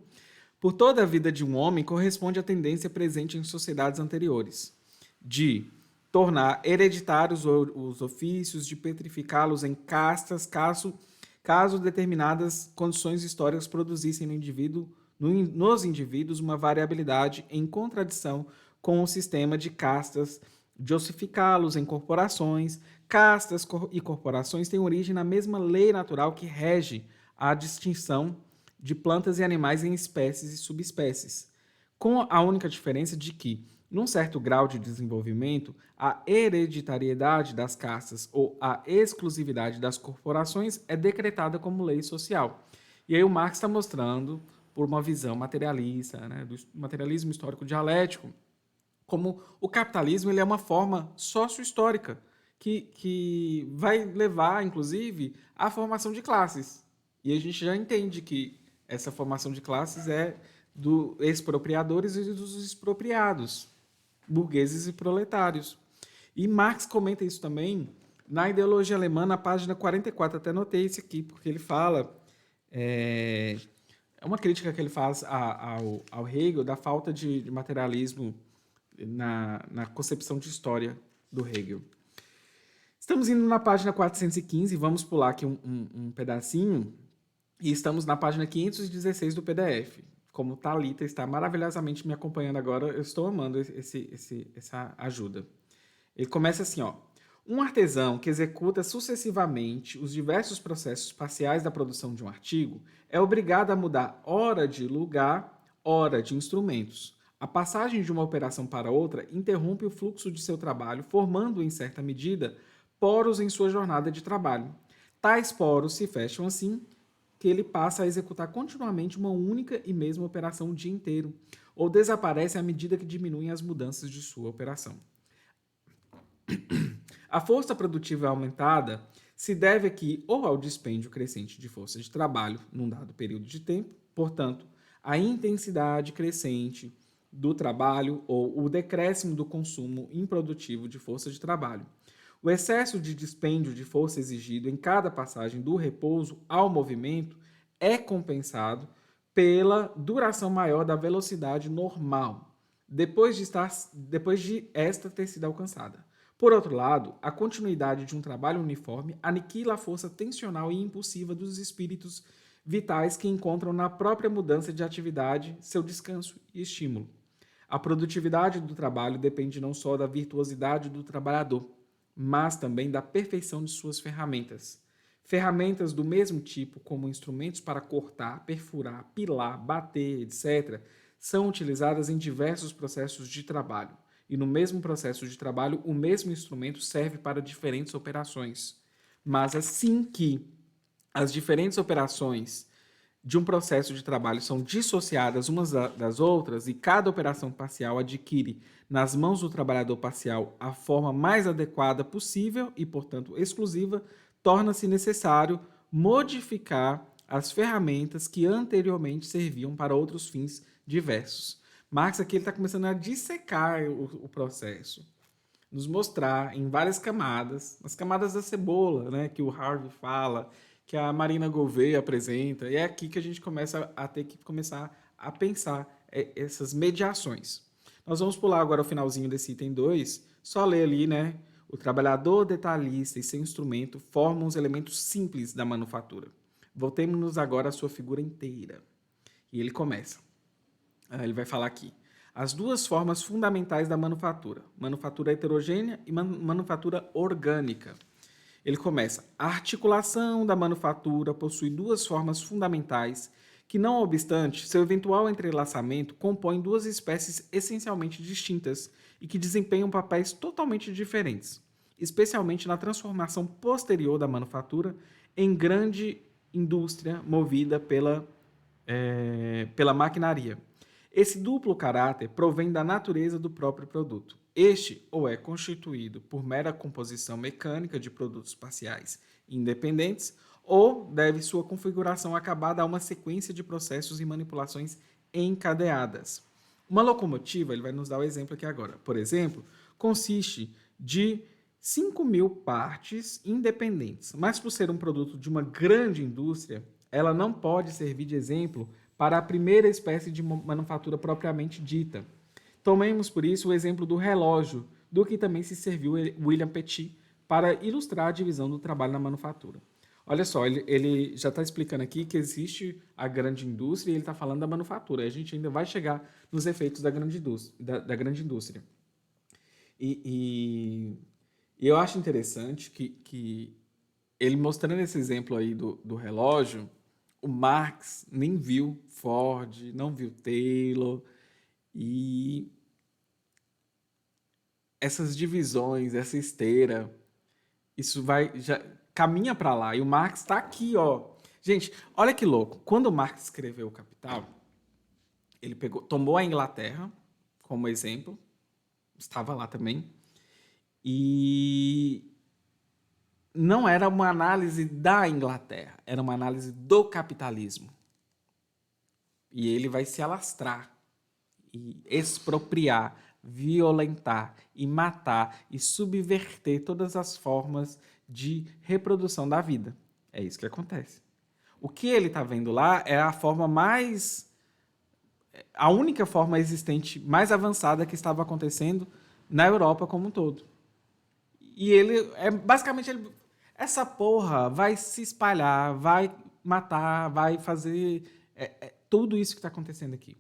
Por toda a vida de um homem corresponde à tendência presente em sociedades anteriores, de tornar hereditários os ofícios, de petrificá-los em castas, caso determinadas condições históricas produzissem no indivíduo, nos indivíduos uma variabilidade em contradição com o sistema de castas, de ossificá-los em corporações. Castas e corporações têm origem na mesma lei natural que rege a distinção de plantas e animais em espécies e subespécies, com a única diferença de que, num certo grau de desenvolvimento, a hereditariedade das castas ou a exclusividade das corporações é decretada como lei social. E aí o Marx está mostrando, por uma visão materialista, né, do materialismo histórico dialético, como o capitalismo ele é uma forma sócio-histórica que vai levar, inclusive, à formação de classes. E a gente já entende que essa formação de classes é dos expropriadores e dos expropriados, burgueses e proletários. E Marx comenta isso também na Ideologia Alemã, na página 44. Até notei isso aqui, porque ele fala... É uma crítica que ele faz ao Hegel da falta de materialismo na concepção de história do Hegel. Estamos indo na página 415, vamos pular aqui um pedacinho, e estamos na página 516 do PDF. Como Thalita está maravilhosamente me acompanhando agora, eu estou amando essa ajuda. Ele começa assim, ó. Um artesão que executa sucessivamente os diversos processos parciais da produção de um artigo é obrigado a mudar hora de lugar, hora de instrumentos. A passagem de uma operação para outra interrompe o fluxo de seu trabalho, formando, em certa medida, poros em sua jornada de trabalho. Tais poros se fecham assim que ele passa a executar continuamente uma única e mesma operação o dia inteiro, ou desaparece à medida que diminuem as mudanças de sua operação. A força produtiva aumentada se deve aqui ou ao dispêndio crescente de força de trabalho num dado período de tempo, portanto, a intensidade crescente do trabalho ou o decréscimo do consumo improdutivo de força de trabalho. O excesso de dispêndio de força exigido em cada passagem do repouso ao movimento é compensado pela duração maior da velocidade normal, depois de esta ter sido alcançada. Por outro lado, a continuidade de um trabalho uniforme aniquila a força tensional e impulsiva dos espíritos vitais que encontram na própria mudança de atividade seu descanso e estímulo. A produtividade do trabalho depende não só da virtuosidade do trabalhador, mas também da perfeição de suas ferramentas. Ferramentas do mesmo tipo, como instrumentos para cortar, perfurar, pilar, bater, etc., são utilizadas em diversos processos de trabalho. E no mesmo processo de trabalho, o mesmo instrumento serve para diferentes operações. Mas assim que as diferentes operações de um processo de trabalho são dissociadas umas das outras e cada operação parcial adquire nas mãos do trabalhador parcial a forma mais adequada possível e, portanto, exclusiva, torna-se necessário modificar as ferramentas que anteriormente serviam para outros fins diversos. Marx aqui está começando a dissecar o processo, nos mostrar em várias camadas, as camadas da cebola, né, que o Harvey fala, que a Marina Gouveia apresenta, e é aqui que a gente começa a ter que começar a pensar essas mediações. Nós vamos pular agora o finalzinho desse item 2, só ler ali, né, o trabalhador detalhista e seu instrumento formam os elementos simples da manufatura. Voltemos-nos agora à sua figura inteira. E ele começa. Ele vai falar aqui. As duas formas fundamentais da manufatura. Manufatura heterogênea e manufatura orgânica. Ele começa. A articulação da manufatura possui duas formas fundamentais que, não obstante, seu eventual entrelaçamento compõe duas espécies essencialmente distintas e que desempenham papéis totalmente diferentes, especialmente na transformação posterior da manufatura em grande indústria movida pela maquinaria. Esse duplo caráter provém da natureza do próprio produto. Este ou é constituído por mera composição mecânica de produtos parciais independentes, ou deve sua configuração acabada a uma sequência de processos e manipulações encadeadas. Uma locomotiva, ele vai nos dar o exemplo aqui agora, por exemplo, consiste de 5.000 partes independentes, mas por ser um produto de uma grande indústria, ela não pode servir de exemplo para a primeira espécie de manufatura propriamente dita. Tomemos, por isso, o exemplo do relógio, do que também se serviu William Petit para ilustrar a divisão do trabalho na manufatura. Olha só, ele já está explicando aqui que existe a grande indústria e ele está falando da manufatura. A gente ainda vai chegar nos efeitos da grande indústria. E eu acho interessante que ele mostrando esse exemplo aí do relógio, o Marx nem viu Ford, não viu Taylor, e essas divisões, essa esteira, isso já caminha para lá. E o Marx está aqui, ó. Gente, olha que louco. Quando o Marx escreveu o Capital, ele tomou a Inglaterra como exemplo, estava lá também, e não era uma análise da Inglaterra, era uma análise do capitalismo. E ele vai se alastrar e expropriar, violentar e matar e subverter todas as formas de reprodução da vida. É isso que acontece. O que ele está vendo lá é a única forma existente mais avançada que estava acontecendo na Europa como um todo. E basicamente, essa porra vai se espalhar, vai matar, vai fazer tudo isso que está acontecendo aqui.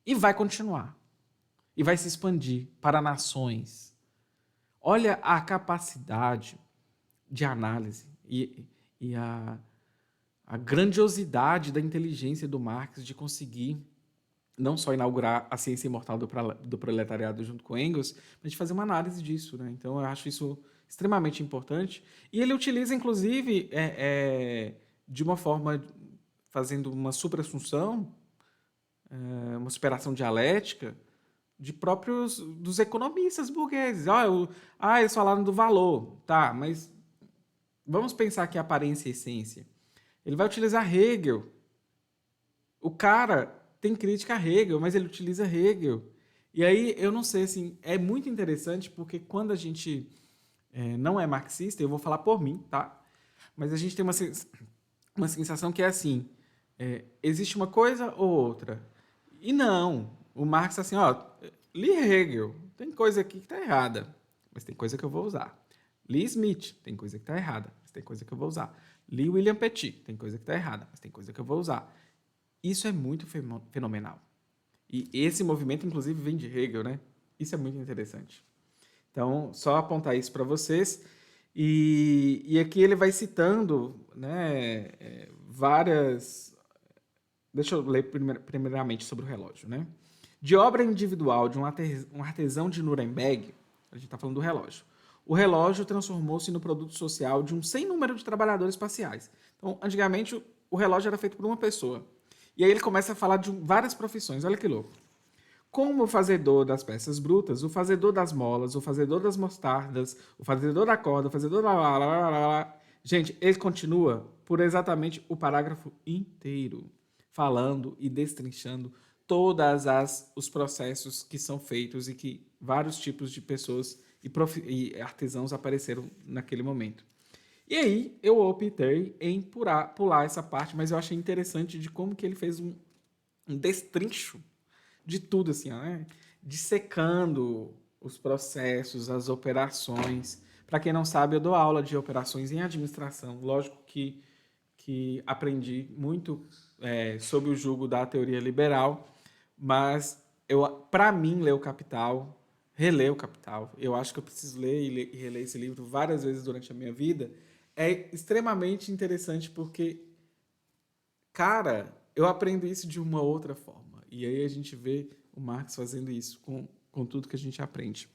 E vai continuar. E vai se expandir para nações. Olha a capacidade de análise e a grandiosidade da inteligência do Marx de conseguir não só inaugurar a ciência imortal do proletariado junto com Engels, mas de fazer uma análise disso, né? Então, eu acho isso extremamente importante. E ele utiliza, inclusive, de uma forma, fazendo uma suprassunção, uma superação dialética, dos economistas burgueses. Eles falaram do valor, tá, mas vamos pensar que aparência e essência. Ele vai utilizar Hegel. O cara tem crítica a Hegel, mas ele utiliza Hegel. E aí, eu não sei, assim, é muito interessante porque quando a gente não é marxista, eu vou falar por mim, tá? Mas a gente tem uma sensação que é assim, existe uma coisa ou outra. E não, o Marx assim, li Hegel, tem coisa aqui que está errada, mas tem coisa que eu vou usar. Li Smith, tem coisa que está errada, mas tem coisa que eu vou usar. Li William Petit, tem coisa que está errada, mas tem coisa que eu vou usar. Isso é muito fenomenal. E esse movimento, inclusive, vem de Hegel, né? Isso é muito interessante. Então, só apontar isso para vocês. E aqui ele vai citando, né, várias... Deixa eu ler primeiramente sobre o relógio, né? De obra individual de um artesão de Nuremberg, a gente está falando do relógio, o relógio transformou-se no produto social de um sem número de trabalhadores parciais. Então, antigamente, o relógio era feito por uma pessoa. E aí ele começa a falar de várias profissões. Olha que louco. Como o fazedor das peças brutas, o fazedor das molas, o fazedor das mostardas, o fazedor da corda, o fazedor da... Gente, ele continua por exatamente o parágrafo inteiro, falando e destrinchando todos os processos que são feitos e que vários tipos de pessoas e artesãos apareceram naquele momento. E aí eu optei em pular essa parte, mas eu achei interessante de como que ele fez um destrincho de tudo, assim, né? Dissecando os processos, as operações. Para quem não sabe, eu dou aula de operações em administração. Lógico que aprendi muito sob o jugo da teoria liberal, mas para mim, ler o Capital, reler o Capital, eu acho que eu preciso ler e reler esse livro várias vezes durante a minha vida, é extremamente interessante porque, cara, eu aprendo isso de uma outra forma. E aí a gente vê o Marx fazendo isso com tudo que a gente aprende.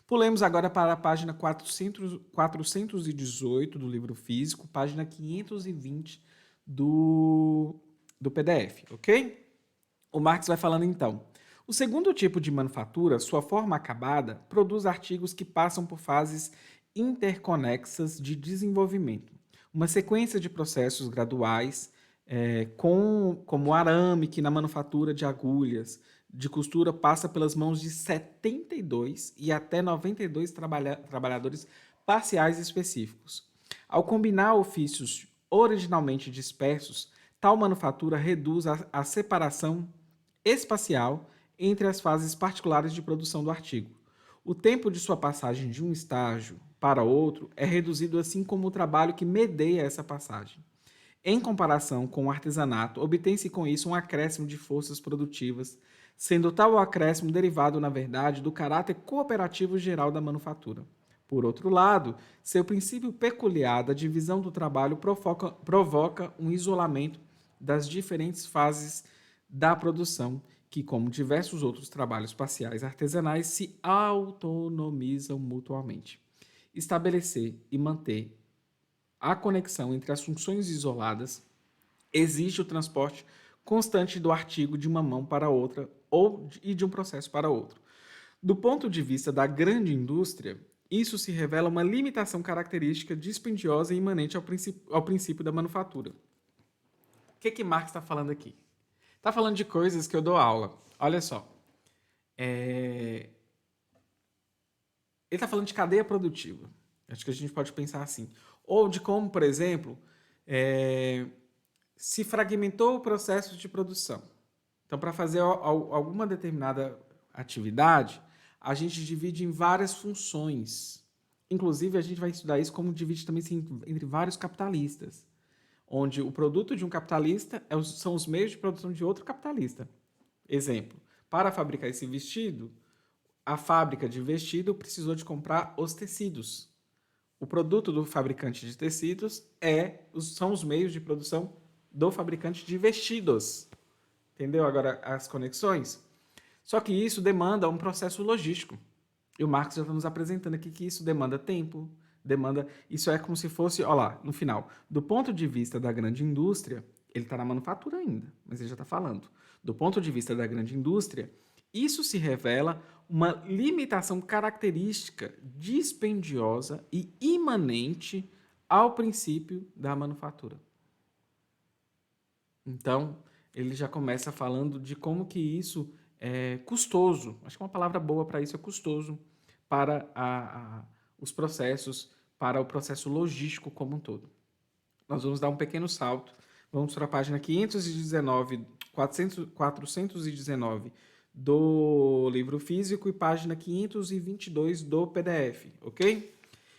Pulemos agora para a página 418 do livro físico, página 520 do PDF, ok? O Marx vai falando então. O segundo tipo de manufatura, sua forma acabada, produz artigos que passam por fases interconexas de desenvolvimento. Uma sequência de processos graduais, como o arame, que na manufatura de agulhas de costura passa pelas mãos de 72 e até 92 trabalhadores parciais específicos. Ao combinar ofícios originalmente dispersos, Tal manufatura reduz a separação espacial entre as fases particulares de produção do artigo. O tempo de sua passagem de um estágio para outro é reduzido, assim como o trabalho que medeia essa passagem. Em comparação com o artesanato, obtém-se com isso um acréscimo de forças produtivas, sendo tal o acréscimo derivado, na verdade, do caráter cooperativo geral da manufatura. Por outro lado, seu princípio peculiar da divisão do trabalho provoca um isolamento das diferentes fases da produção, que, como diversos outros trabalhos parciais artesanais, se autonomizam mutuamente. Estabelecer e manter a conexão entre as funções isoladas exige o transporte constante do artigo de uma mão para outra e de um processo para outro. Do ponto de vista da grande indústria, isso se revela uma limitação característica dispendiosa e imanente ao princípio da manufatura. O que Marx está falando aqui? Está falando de coisas que eu dou aula. Olha só. Ele está falando de cadeia produtiva. Acho que a gente pode pensar assim. Ou de como, por exemplo, se fragmentou o processo de produção. Então, para fazer alguma determinada atividade, a gente divide em várias funções. Inclusive, a gente vai estudar isso como divide também entre vários capitalistas, onde o produto de um capitalista são os meios de produção de outro capitalista. Exemplo, para fabricar esse vestido, a fábrica de vestido precisou de comprar os tecidos. O produto do fabricante de tecidos são os meios de produção do fabricante de vestidos. Entendeu agora as conexões? Só que isso demanda um processo logístico. E o Marx já está nos apresentando aqui que isso demanda tempo, isso é como se fosse, olha lá, no final, do ponto de vista da grande indústria, ele está na manufatura ainda, mas ele já está falando. Do ponto de vista da grande indústria, isso se revela uma limitação característica dispendiosa e imanente ao princípio da manufatura. Então, ele já começa falando de como que isso é custoso. Acho que uma palavra boa para isso é custoso para os processos, para o processo logístico como um todo. Nós vamos dar um pequeno salto. Vamos para a página 419 do livro físico e página 522 do PDF, ok?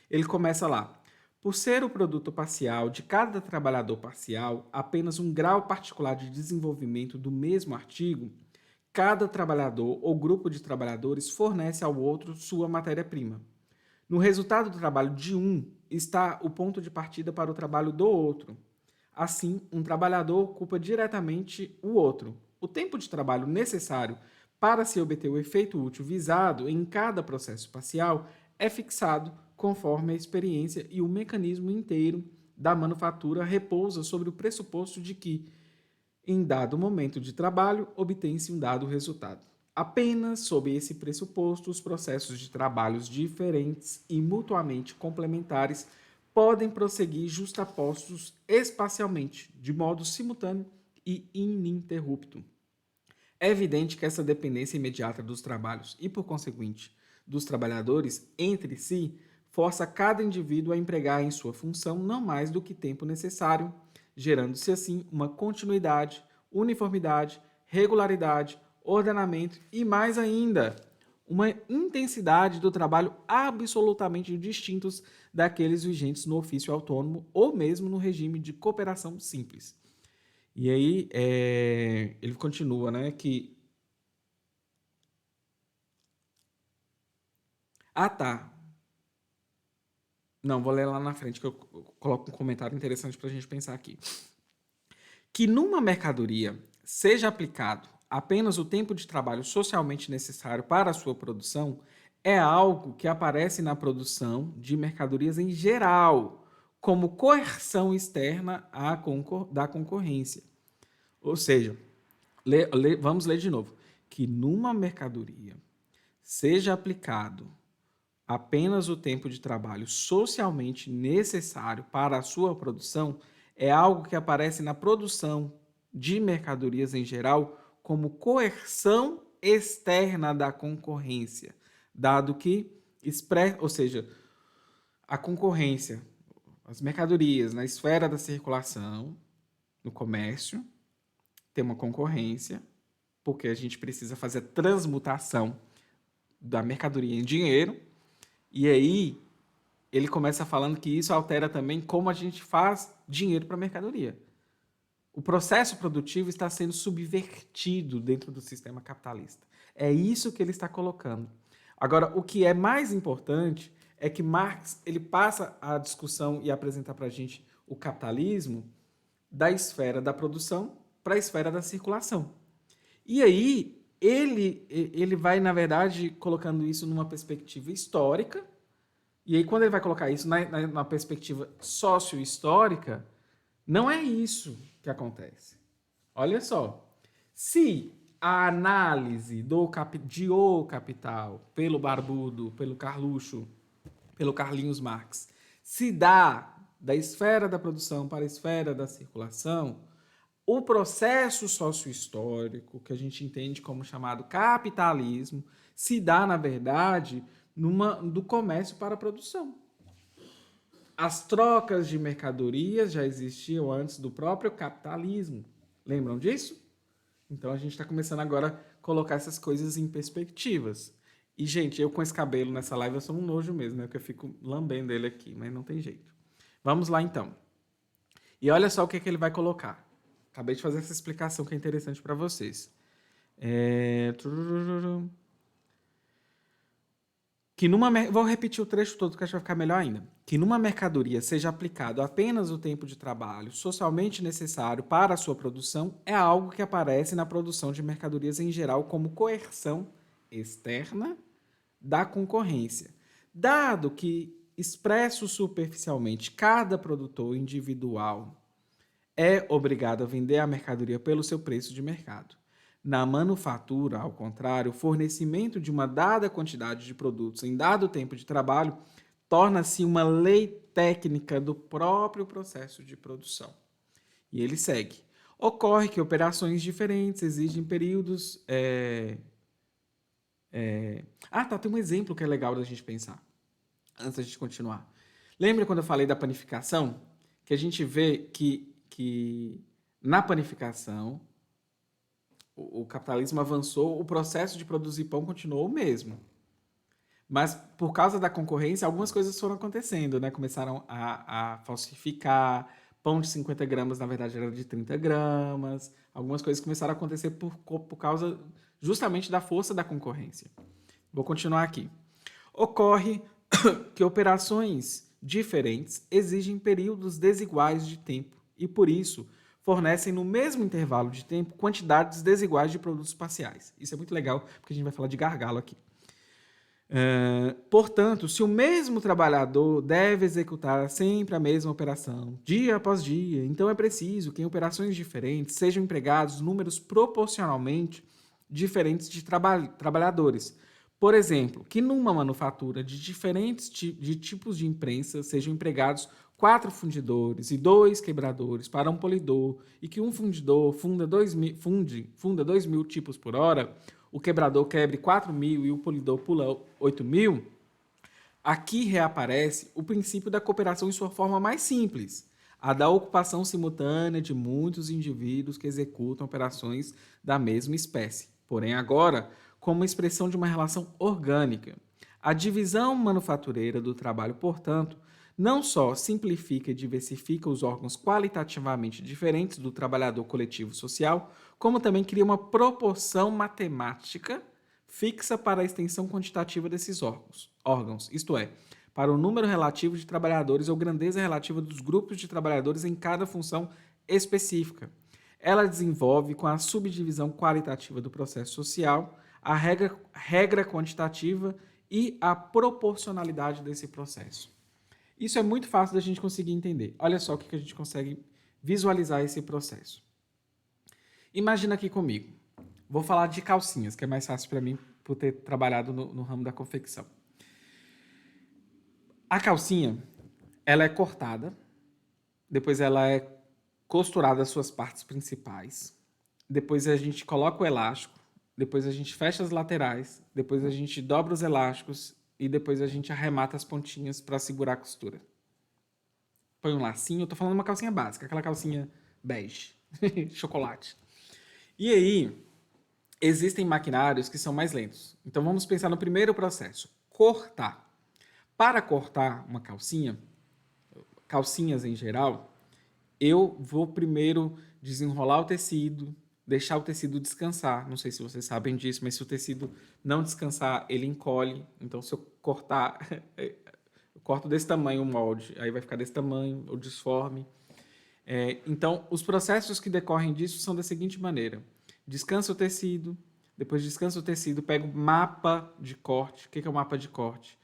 Ele começa lá. Por ser o produto parcial de cada trabalhador parcial apenas um grau particular de desenvolvimento do mesmo artigo, cada trabalhador ou grupo de trabalhadores fornece ao outro sua matéria-prima. No resultado do trabalho de um está o ponto de partida para o trabalho do outro. Assim, um trabalhador ocupa diretamente o outro. O tempo de trabalho necessário para se obter o efeito útil visado em cada processo parcial é fixado conforme a experiência e o mecanismo inteiro da manufatura repousa sobre o pressuposto de que, em dado momento de trabalho, obtém-se um dado resultado. Apenas sob esse pressuposto, os processos de trabalhos diferentes e mutuamente complementares podem prosseguir justapostos espacialmente, de modo simultâneo e ininterrupto. É evidente que essa dependência imediata dos trabalhos e, por conseguinte, dos trabalhadores entre si, força cada indivíduo a empregar em sua função não mais do que tempo necessário, gerando-se assim uma continuidade, uniformidade, regularidade, ordenamento e, mais ainda, uma intensidade do trabalho absolutamente distintos daqueles vigentes no ofício autônomo ou mesmo no regime de cooperação simples. E aí ele continua, né, que... Ah, tá. Não, vou ler lá na frente que eu coloco um comentário interessante para a gente pensar aqui. Que numa mercadoria seja aplicado apenas o tempo de trabalho socialmente necessário para a sua produção é algo que aparece na produção de mercadorias em geral, como coerção externa da concorrência. Ou seja, vamos ler de novo. Que numa mercadoria seja aplicado apenas o tempo de trabalho socialmente necessário para a sua produção é algo que aparece na produção de mercadorias em geral como coerção externa da concorrência, dado que, ou seja, a concorrência, as mercadorias na esfera da circulação, no comércio, tem uma concorrência, porque a gente precisa fazer a transmutação da mercadoria em dinheiro, e aí ele começa falando que isso altera também como a gente faz dinheiro para a mercadoria. O processo produtivo está sendo subvertido dentro do sistema capitalista. É isso que ele está colocando. Agora, o que é mais importante é que Marx ele passa a discussão e apresentar para a gente o capitalismo da esfera da produção para a esfera da circulação. E aí, ele vai, na verdade, colocando isso numa perspectiva histórica, e aí quando ele vai colocar isso na perspectiva socio-histórica, não é isso que acontece. Olha só, se a análise de O Capital pelo Barbudo, pelo Carluxo, pelo Carlinhos Marx, se dá da esfera da produção para a esfera da circulação, o processo sociohistórico, que a gente entende como chamado capitalismo, se dá, na verdade, do comércio para a produção. As trocas de mercadorias já existiam antes do próprio capitalismo. Lembram disso? Então a gente está começando agora a colocar essas coisas em perspectivas. E, gente, eu com esse cabelo nessa live eu sou um nojo mesmo, né? Porque eu fico lambendo ele aqui, mas não tem jeito. Vamos lá então. E olha só o que, ele vai colocar. Acabei de fazer essa explicação que é interessante para vocês. Vou repetir o trecho todo que acho que vai ficar melhor ainda. Que numa mercadoria seja aplicado apenas o tempo de trabalho socialmente necessário para a sua produção é algo que aparece na produção de mercadorias em geral como coerção externa da concorrência. Dado que, expresso superficialmente, cada produtor individual é obrigado a vender a mercadoria pelo seu preço de mercado. Na manufatura, ao contrário, o fornecimento de uma dada quantidade de produtos em dado tempo de trabalho torna-se uma lei técnica do próprio processo de produção. E ele segue. Ocorre que operações diferentes exigem períodos... tem um exemplo que é legal da gente pensar, antes da gente continuar. Lembra quando eu falei da panificação? Que a gente vê que na panificação o capitalismo avançou, o processo de produzir pão continuou o mesmo. Mas, por causa da concorrência, algumas coisas foram acontecendo, né? Começaram a falsificar, pão de 50 gramas, na verdade, era de 30 gramas. Algumas coisas começaram a acontecer por causa justamente da força da concorrência. Vou continuar aqui. Ocorre que operações diferentes exigem períodos desiguais de tempo e, por isso, fornecem no mesmo intervalo de tempo quantidades desiguais de produtos parciais. Isso é muito legal, porque a gente vai falar de gargalo aqui. Portanto, se o mesmo trabalhador deve executar sempre a mesma operação, dia após dia, então é preciso que em operações diferentes sejam empregados números proporcionalmente diferentes de trabalhadores. Por exemplo, que numa manufatura de diferentes tipos de imprensa sejam empregados 4 fundidores e 2 quebradores para um polidor, e que um fundidor funda 2.000 tipos por hora, o quebrador quebre 4.000 e o polidor pula 8.000, aqui reaparece o princípio da cooperação em sua forma mais simples, a da ocupação simultânea de muitos indivíduos que executam operações da mesma espécie. Porém, agora, como expressão de uma relação orgânica. A divisão manufatureira do trabalho, portanto, não só simplifica e diversifica os órgãos qualitativamente diferentes do trabalhador coletivo social, como também cria uma proporção matemática fixa para a extensão quantitativa desses órgãos, isto é, para o número relativo de trabalhadores ou grandeza relativa dos grupos de trabalhadores em cada função específica. Ela desenvolve, com a subdivisão qualitativa do processo social, a regra quantitativa e a proporcionalidade desse processo. Isso é muito fácil da gente conseguir entender. Olha só o que a gente consegue visualizar esse processo. Imagina aqui comigo. Vou falar de calcinhas, que é mais fácil para mim por ter trabalhado no ramo da confecção. A calcinha, ela é cortada, depois ela é costurada as suas partes principais, depois a gente coloca o elástico, depois a gente fecha as laterais, depois a gente dobra os elásticos e depois a gente arremata as pontinhas para segurar a costura. Põe um lacinho, eu tô falando uma calcinha básica, aquela calcinha bege, chocolate. E aí, existem maquinários que são mais lentos. Então vamos pensar no primeiro processo, cortar. Para cortar uma calcinha, calcinhas em geral, eu vou primeiro desenrolar o tecido, deixar o tecido descansar. Não sei se vocês sabem disso, mas se o tecido não descansar, ele encolhe. Então, se eu cortar, eu corto desse tamanho o molde, aí vai ficar desse tamanho, o disforme. Então, os processos que decorrem disso são da seguinte maneira: descansa o tecido, depois descansa o tecido, pego mapa de corte. O que é o mapa de corte?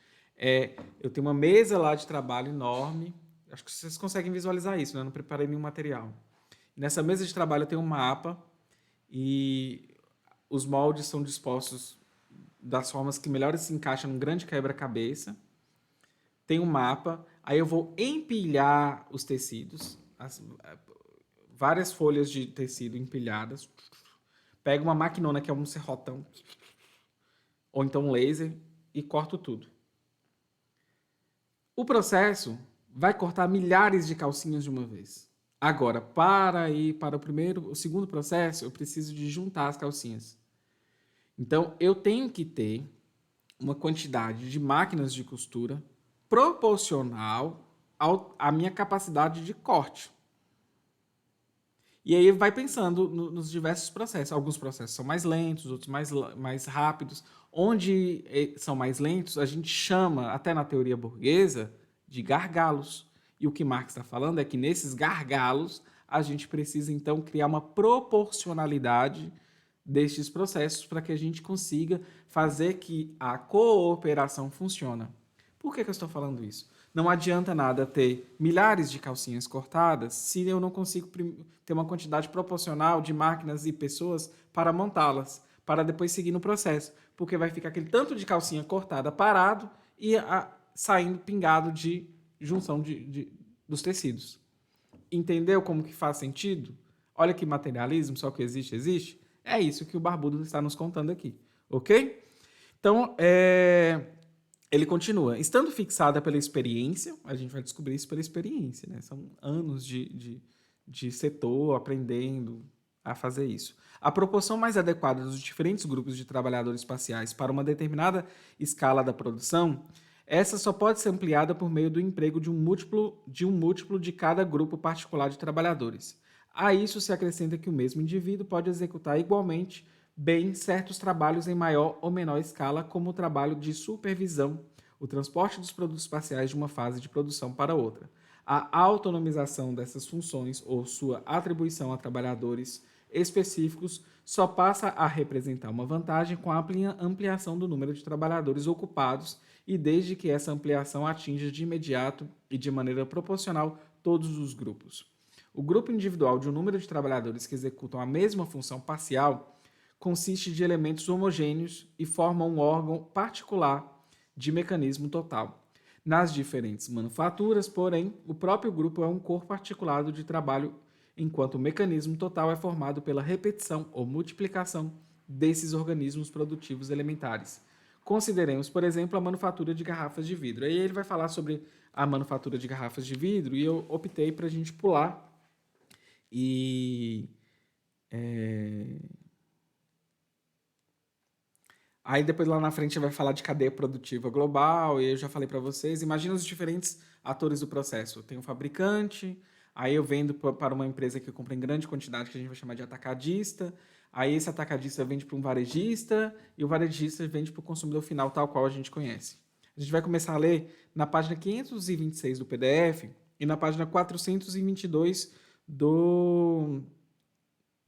Eu tenho uma mesa lá de trabalho enorme, acho que vocês conseguem visualizar isso, né? Eu não preparei nenhum material. Nessa mesa de trabalho eu tenho um mapa e os moldes são dispostos das formas que melhor se encaixam num grande quebra-cabeça. Tem um mapa, aí eu vou empilhar os tecidos, várias folhas de tecido empilhadas, pego uma maquinona que é um serrotão, ou então um laser, e corto tudo. O processo vai cortar milhares de calcinhas de uma vez. Agora, para ir para o segundo processo, eu preciso de juntar as calcinhas. Então, eu tenho que ter uma quantidade de máquinas de costura proporcional à minha capacidade de corte. E aí vai pensando nos diversos processos. Alguns processos são mais lentos, outros mais rápidos. Onde são mais lentos, a gente chama, até na teoria burguesa, de gargalos. E o que Marx está falando é que nesses gargalos a gente precisa, então, criar uma proporcionalidade destes processos para que a gente consiga fazer que a cooperação funcione. Por que eu estou falando isso? Não adianta nada ter milhares de calcinhas cortadas se eu não consigo ter uma quantidade proporcional de máquinas e pessoas para montá-las, para depois seguir no processo. Porque vai ficar aquele tanto de calcinha cortada parado e saindo pingado de junção dos tecidos. Entendeu como que faz sentido? Olha que materialismo, só que existe. É isso que o Barbudo está nos contando aqui, ok? Então, ele continua. Estando fixada pela experiência, a gente vai descobrir isso pela experiência, né? São anos de setor aprendendo a fazer isso. A proporção mais adequada dos diferentes grupos de trabalhadores parciais para uma determinada escala da produção, essa só pode ser ampliada por meio do emprego de um múltiplo de cada grupo particular de trabalhadores. A isso se acrescenta que o mesmo indivíduo pode executar igualmente bem certos trabalhos em maior ou menor escala, como o trabalho de supervisão, o transporte dos produtos parciais de uma fase de produção para outra. A autonomização dessas funções ou sua atribuição a trabalhadores específicos só passa a representar uma vantagem com a ampliação do número de trabalhadores ocupados e desde que essa ampliação atinja de imediato e de maneira proporcional todos os grupos. O grupo individual de um número de trabalhadores que executam a mesma função parcial consiste de elementos homogêneos e forma um órgão particular de mecanismo total. Nas diferentes manufaturas, porém, o próprio grupo é um corpo articulado de trabalho, enquanto o mecanismo total é formado pela repetição ou multiplicação desses organismos produtivos elementares. Consideremos, por exemplo, a manufatura de garrafas de vidro. Aí ele vai falar sobre a manufatura de garrafas de vidro e eu optei para a gente pular e... Aí depois lá na frente vai falar de cadeia produtiva global, e eu já falei para vocês, imagina os diferentes atores do processo. Tem o fabricante, aí eu vendo para uma empresa que compra em grande quantidade, que a gente vai chamar de atacadista, aí esse atacadista vende para um varejista, e o varejista vende para o consumidor final, tal qual a gente conhece. A gente vai começar a ler na página 526 do PDF e na página 422 do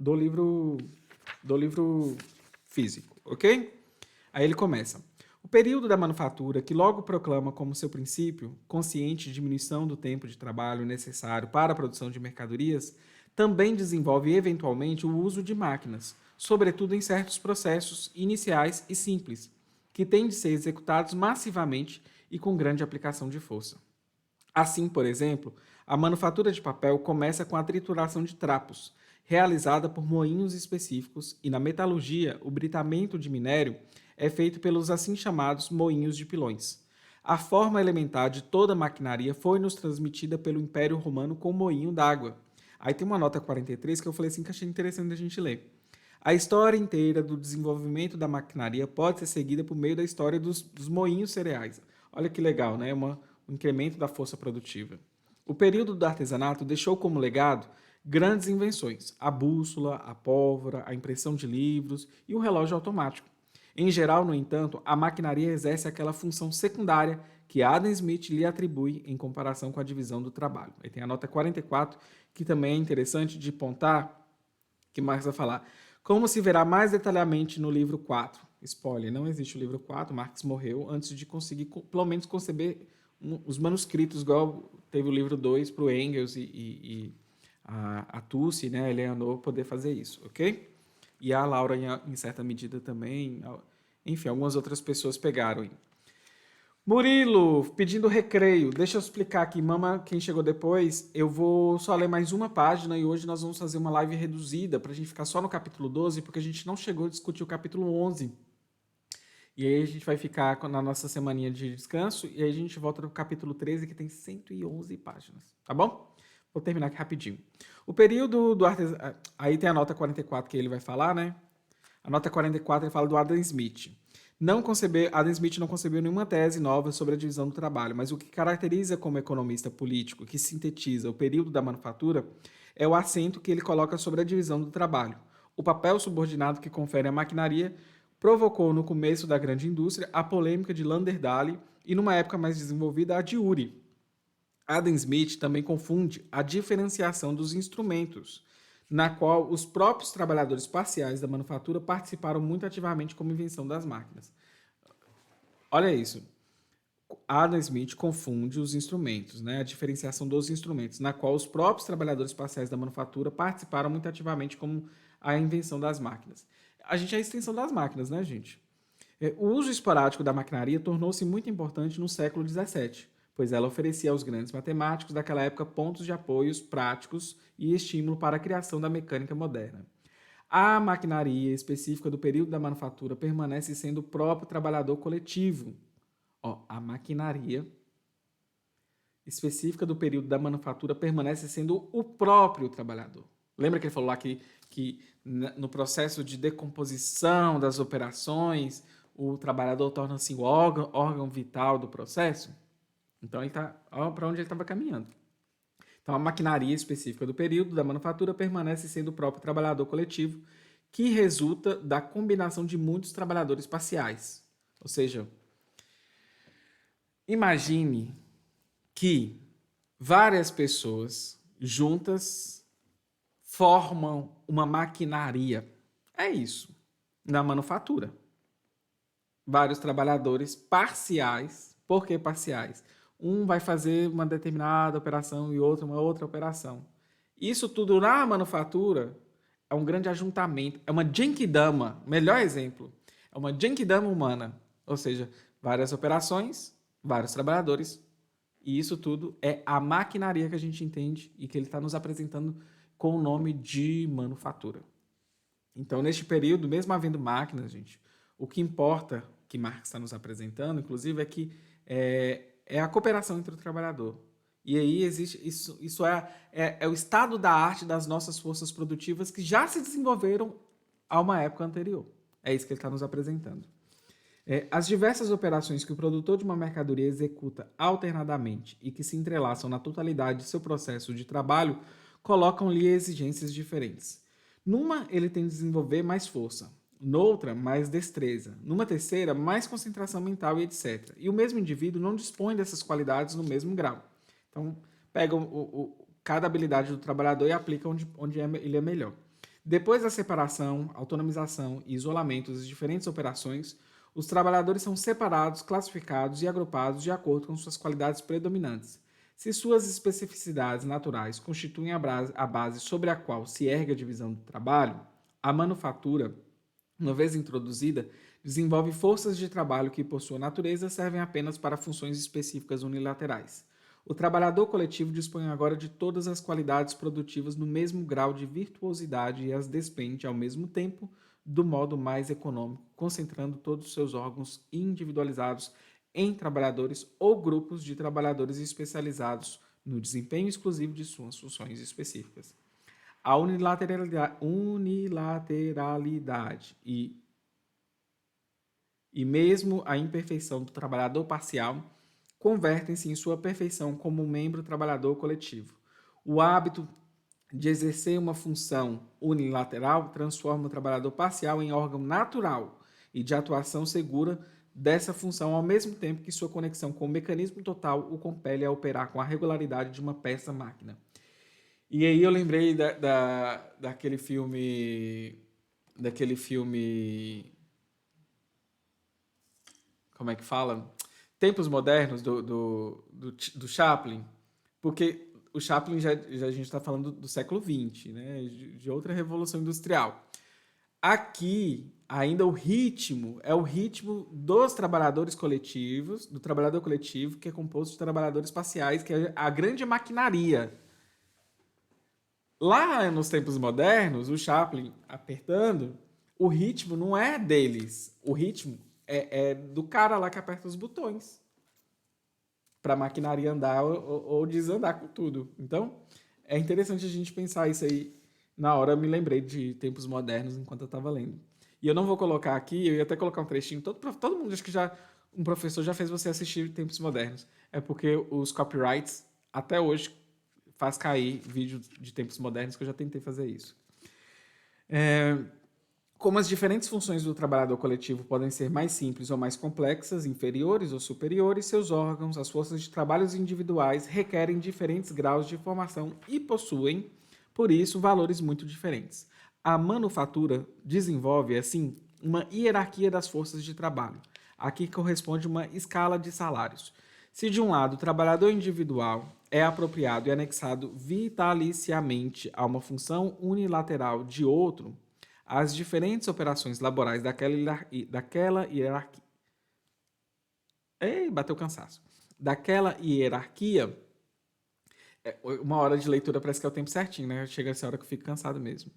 livro físico, ok? Aí ele começa. O período da manufatura, que logo proclama como seu princípio consciente diminuição do tempo de trabalho necessário para a produção de mercadorias, também desenvolve eventualmente o uso de máquinas, sobretudo em certos processos iniciais e simples, que têm de ser executados massivamente e com grande aplicação de força. Assim, por exemplo, a manufatura de papel começa com a trituração de trapos, realizada por moinhos específicos, e na metalurgia, o britamento de minério é feito pelos assim chamados moinhos de pilões. A forma elementar de toda a maquinaria foi-nos transmitida pelo Império Romano com moinho d'água. Aí tem uma nota 43 que eu falei assim que achei interessante a gente ler. A história inteira do desenvolvimento da maquinaria pode ser seguida por meio da história dos moinhos cereais. Olha que legal, né? Um incremento da força produtiva. O período do artesanato deixou como legado grandes invenções: a bússola, a pólvora, a impressão de livros e o relógio automático. Em geral, no entanto, a maquinaria exerce aquela função secundária que Adam Smith lhe atribui em comparação com a divisão do trabalho. Aí tem a nota 44, que também é interessante de apontar, que Marx vai falar. Como se verá mais detalhadamente no livro 4. Spoiler, não existe o livro 4, Marx morreu antes de conseguir, pelo menos, conceber os manuscritos, igual teve o livro 2 para o Engels e a Tussi, né, a Eleanor, poder fazer isso, ok? E a Laura, em certa medida, também. Enfim, algumas outras pessoas pegaram. Murilo, pedindo recreio. Deixa eu explicar aqui, mama, quem chegou depois, eu vou só ler mais uma página e hoje nós vamos fazer uma live reduzida para a gente ficar só no capítulo 12, porque a gente não chegou a discutir o capítulo 11. E aí a gente vai ficar na nossa semaninha de descanso e aí a gente volta no capítulo 13, que tem 111 páginas, tá bom? Vou terminar aqui rapidinho. O período do artesanato... Aí tem a nota 44 que ele vai falar, né? A nota 44 ele fala do Adam Smith. Adam Smith não concebeu nenhuma tese nova sobre a divisão do trabalho, mas o que caracteriza como economista político que sintetiza o período da manufatura é o acento que ele coloca sobre a divisão do trabalho. O papel subordinado que confere à maquinaria provocou no começo da grande indústria a polêmica de Landerdale e, numa época mais desenvolvida, a de Uri. Adam Smith também confunde a diferenciação dos instrumentos, na qual os próprios trabalhadores parciais da manufatura participaram muito ativamente como invenção das máquinas. Olha isso. Adam Smith confunde os instrumentos, né? A diferenciação dos instrumentos, na qual os próprios trabalhadores parciais da manufatura participaram muito ativamente como a invenção das máquinas. A gente é a extensão das máquinas, né, gente? O uso esporádico da maquinaria tornou-se muito importante no século XVII, pois ela oferecia aos grandes matemáticos daquela época pontos de apoios práticos e estímulo para a criação da mecânica moderna. A maquinaria específica do período da manufatura permanece sendo o próprio trabalhador coletivo. A maquinaria específica do período da manufatura permanece sendo o próprio trabalhador. Lembra que ele falou lá que no processo de decomposição das operações, o trabalhador torna-se o órgão vital do processo? Então, ele está para onde ele estava caminhando. Então, a maquinaria específica do período da manufatura permanece sendo o próprio trabalhador coletivo, que resulta da combinação de muitos trabalhadores parciais. Ou seja, imagine que várias pessoas juntas formam uma maquinaria. É isso, na manufatura. Vários trabalhadores parciais. Por que parciais? Um vai fazer uma determinada operação e outro uma outra operação. Isso tudo na manufatura é um grande ajuntamento, é uma genkidama, melhor exemplo, é uma genkidama humana, ou seja, várias operações, vários trabalhadores, e isso tudo é a maquinaria que a gente entende e que ele está nos apresentando com o nome de manufatura. Então, neste período, mesmo havendo máquinas, gente, o que importa, que Marx está nos apresentando, inclusive, é que é a cooperação entre o trabalhador. E aí existe isso é o estado da arte das nossas forças produtivas que já se desenvolveram a uma época anterior. É isso que ele está nos apresentando. As diversas operações que o produtor de uma mercadoria executa alternadamente e que se entrelaçam na totalidade de seu processo de trabalho colocam-lhe exigências diferentes. Numa, ele tem de desenvolver mais força. Noutra, mais destreza. Numa terceira, mais concentração mental e etc. E o mesmo indivíduo não dispõe dessas qualidades no mesmo grau. Então, pega cada habilidade do trabalhador e aplica onde ele é melhor. Depois da separação, autonomização e isolamento das diferentes operações, os trabalhadores são separados, classificados e agrupados de acordo com suas qualidades predominantes. Se suas especificidades naturais constituem a base sobre a qual se ergue a divisão do trabalho, a manufatura, uma vez introduzida, desenvolve forças de trabalho que, por sua natureza, servem apenas para funções específicas unilaterais. O trabalhador coletivo dispõe agora de todas as qualidades produtivas no mesmo grau de virtuosidade e as despende, ao mesmo tempo, do modo mais econômico, concentrando todos os seus órgãos individualizados em trabalhadores ou grupos de trabalhadores especializados no desempenho exclusivo de suas funções específicas. A unilateralidade e mesmo a imperfeição do trabalhador parcial convertem-se em sua perfeição como um membro trabalhador coletivo. O hábito de exercer uma função unilateral transforma o trabalhador parcial em órgão natural e de atuação segura dessa função, ao mesmo tempo que sua conexão com o mecanismo total o compele a operar com a regularidade de uma peça-máquina. E aí eu lembrei daquele filme. Daquele filme. Como é que fala? Tempos Modernos do Chaplin. Porque o Chaplin já a gente está falando do século XX, né? De outra revolução industrial. Aqui, ainda o ritmo é o ritmo dos trabalhadores coletivos, do trabalhador coletivo, que é composto de trabalhadores parciais, que é a grande maquinaria. Lá nos tempos modernos, o Chaplin apertando, o ritmo não é deles. O ritmo é do cara lá que aperta os botões para a maquinaria andar ou desandar com tudo. Então, é interessante a gente pensar isso aí. Na hora eu me lembrei de tempos modernos enquanto eu estava lendo. E eu não vou colocar aqui, eu ia até colocar um trechinho. Todo mundo, acho que já um professor já fez você assistir tempos modernos. É porque os copyrights, até hoje, faz cair vídeo de tempos modernos, que eu já tentei fazer isso. Como as diferentes funções do trabalhador coletivo podem ser mais simples ou mais complexas, inferiores ou superiores, seus órgãos, as forças de trabalho individuais requerem diferentes graus de formação e possuem, por isso, valores muito diferentes. A manufatura desenvolve, assim, uma hierarquia das forças de trabalho. Aqui corresponde uma escala de salários. Se de um lado o trabalhador individual é apropriado e anexado vitaliciamente a uma função unilateral de outro, as diferentes operações laborais daquela hierarquia. Ei, bateu cansaço. Daquela hierarquia, uma hora de leitura parece que é o tempo certinho, né? Chega essa hora que eu fico cansado mesmo.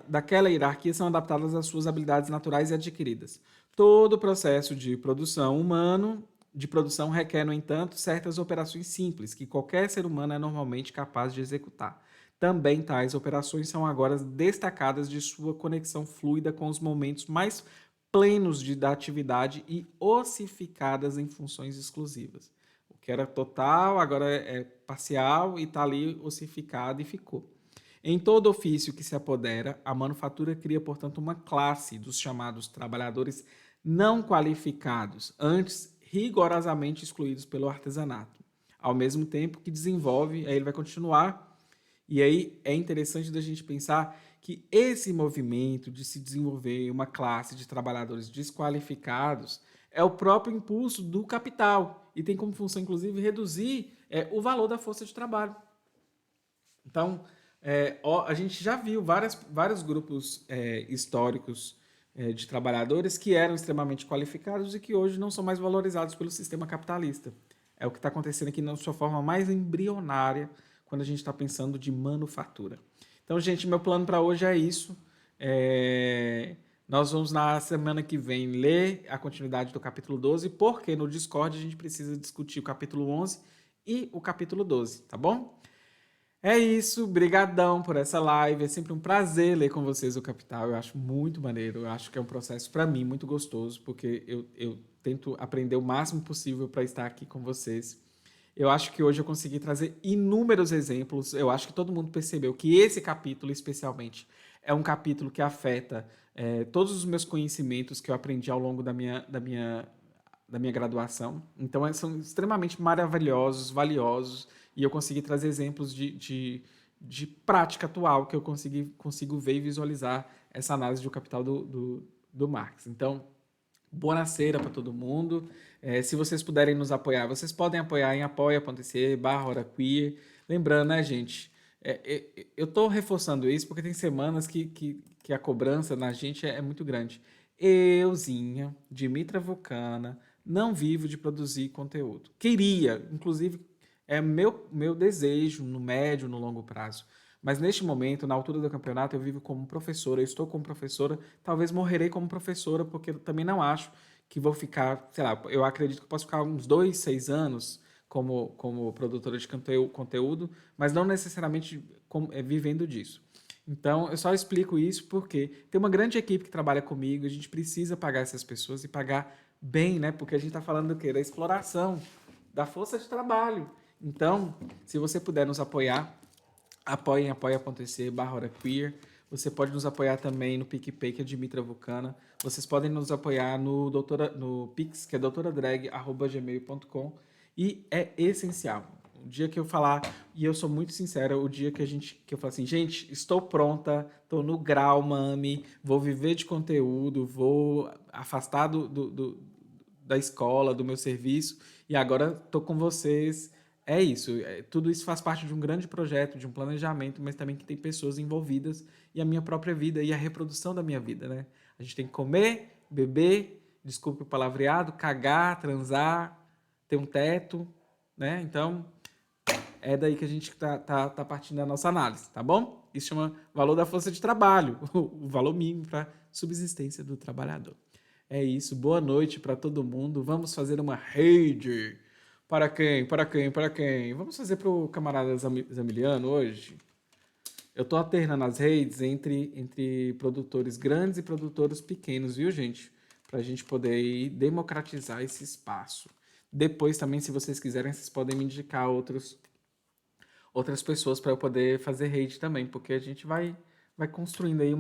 Daquela hierarquia são adaptadas às suas habilidades naturais e adquiridas. Todo o processo de produção humano de produção requer, no entanto, certas operações simples que qualquer ser humano é normalmente capaz de executar. Também tais operações são agora destacadas de sua conexão fluida com os momentos mais plenos da atividade e ossificadas em funções exclusivas. O que era total, agora é parcial e está ali ossificado e ficou. Em todo ofício que se apodera, a manufatura cria, portanto, uma classe dos chamados trabalhadores não qualificados, antes rigorosamente excluídos pelo artesanato. Ao mesmo tempo que desenvolve, aí ele vai continuar, e aí é interessante da gente pensar que esse movimento de se desenvolver uma classe de trabalhadores desqualificados é o próprio impulso do capital e tem como função, inclusive, reduzir o valor da força de trabalho. Então, a gente já viu vários grupos históricos de trabalhadores que eram extremamente qualificados e que hoje não são mais valorizados pelo sistema capitalista. É o que está acontecendo aqui na sua forma mais embrionária quando a gente está pensando de manufatura. Então, gente, meu plano para hoje é isso. Nós vamos na semana que vem ler a continuidade do capítulo 12, porque no Discord a gente precisa discutir o capítulo 11 e o capítulo 12, tá bom? É isso, brigadão por essa live, é sempre um prazer ler com vocês o Capital, eu acho muito maneiro, eu acho que é um processo para mim muito gostoso, porque eu tento aprender o máximo possível para estar aqui com vocês. Eu acho que hoje eu consegui trazer inúmeros exemplos, eu acho que todo mundo percebeu que esse capítulo especialmente é um capítulo que afeta todos os meus conhecimentos que eu aprendi ao longo da minha graduação, então são extremamente maravilhosos, valiosos, e eu consegui trazer exemplos de prática atual que eu consigo ver e visualizar essa análise do capital do Marx. Então, boa-noite para todo mundo. Se vocês puderem nos apoiar, vocês podem apoiar em apoia.se/horaqueer. Lembrando, né, gente, eu estou reforçando isso porque tem semanas que a cobrança na gente é muito grande. Euzinha, Dimitra Vulcana, não vivo de produzir conteúdo. Queria, inclusive, é meu desejo no médio, no longo prazo. Mas neste momento, na altura do campeonato, eu vivo como professora, eu estou como professora, talvez morrerei como professora, porque eu também não acho que vou ficar, sei lá, eu acredito que posso ficar uns 2, 6 anos como produtora de conteúdo, mas não necessariamente vivendo disso. Então, eu só explico isso porque tem uma grande equipe que trabalha comigo, a gente precisa pagar essas pessoas e pagar bem, né? Porque a gente está falando do quê? Da exploração, da força de trabalho. Então, se você puder nos apoiar, apoie em apoia.se/queer. Você pode nos apoiar também no PicPay, que é Dimitra Vulcana. Vocês podem nos apoiar no Pix, que é doutoradrag@gmail.com. E é essencial. O dia que eu falar, e eu sou muito sincera, o dia que eu falo assim, gente, estou pronta, estou no grau, mami, vou viver de conteúdo, vou afastar da escola, do meu serviço, e agora estou com vocês. É isso, tudo isso faz parte de um grande projeto, de um planejamento, mas também que tem pessoas envolvidas e a minha própria vida e a reprodução da minha vida, né? A gente tem que comer, beber, desculpe o palavreado, cagar, transar, ter um teto, né? Então, é daí que a gente tá partindo da nossa análise, tá bom? Isso chama valor da força de trabalho, o valor mínimo para subsistência do trabalhador. É isso, boa noite para todo mundo. Vamos fazer uma rede. Para quem? Para quem? Para quem? Vamos fazer para o camarada Zamiliano hoje? Eu estou alternando as redes entre produtores grandes e produtores pequenos, viu, gente? Para a gente poder ir democratizar esse espaço. Depois também, se vocês quiserem, vocês podem me indicar outras pessoas para eu poder fazer rede também, porque a gente vai construindo aí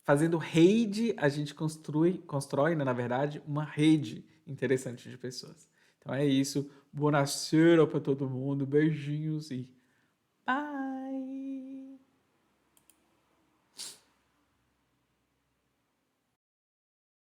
fazendo rede, a gente constrói, né, na verdade, uma rede interessante de pessoas. Então é isso. Boa noite para todo mundo. Beijinhos e bye!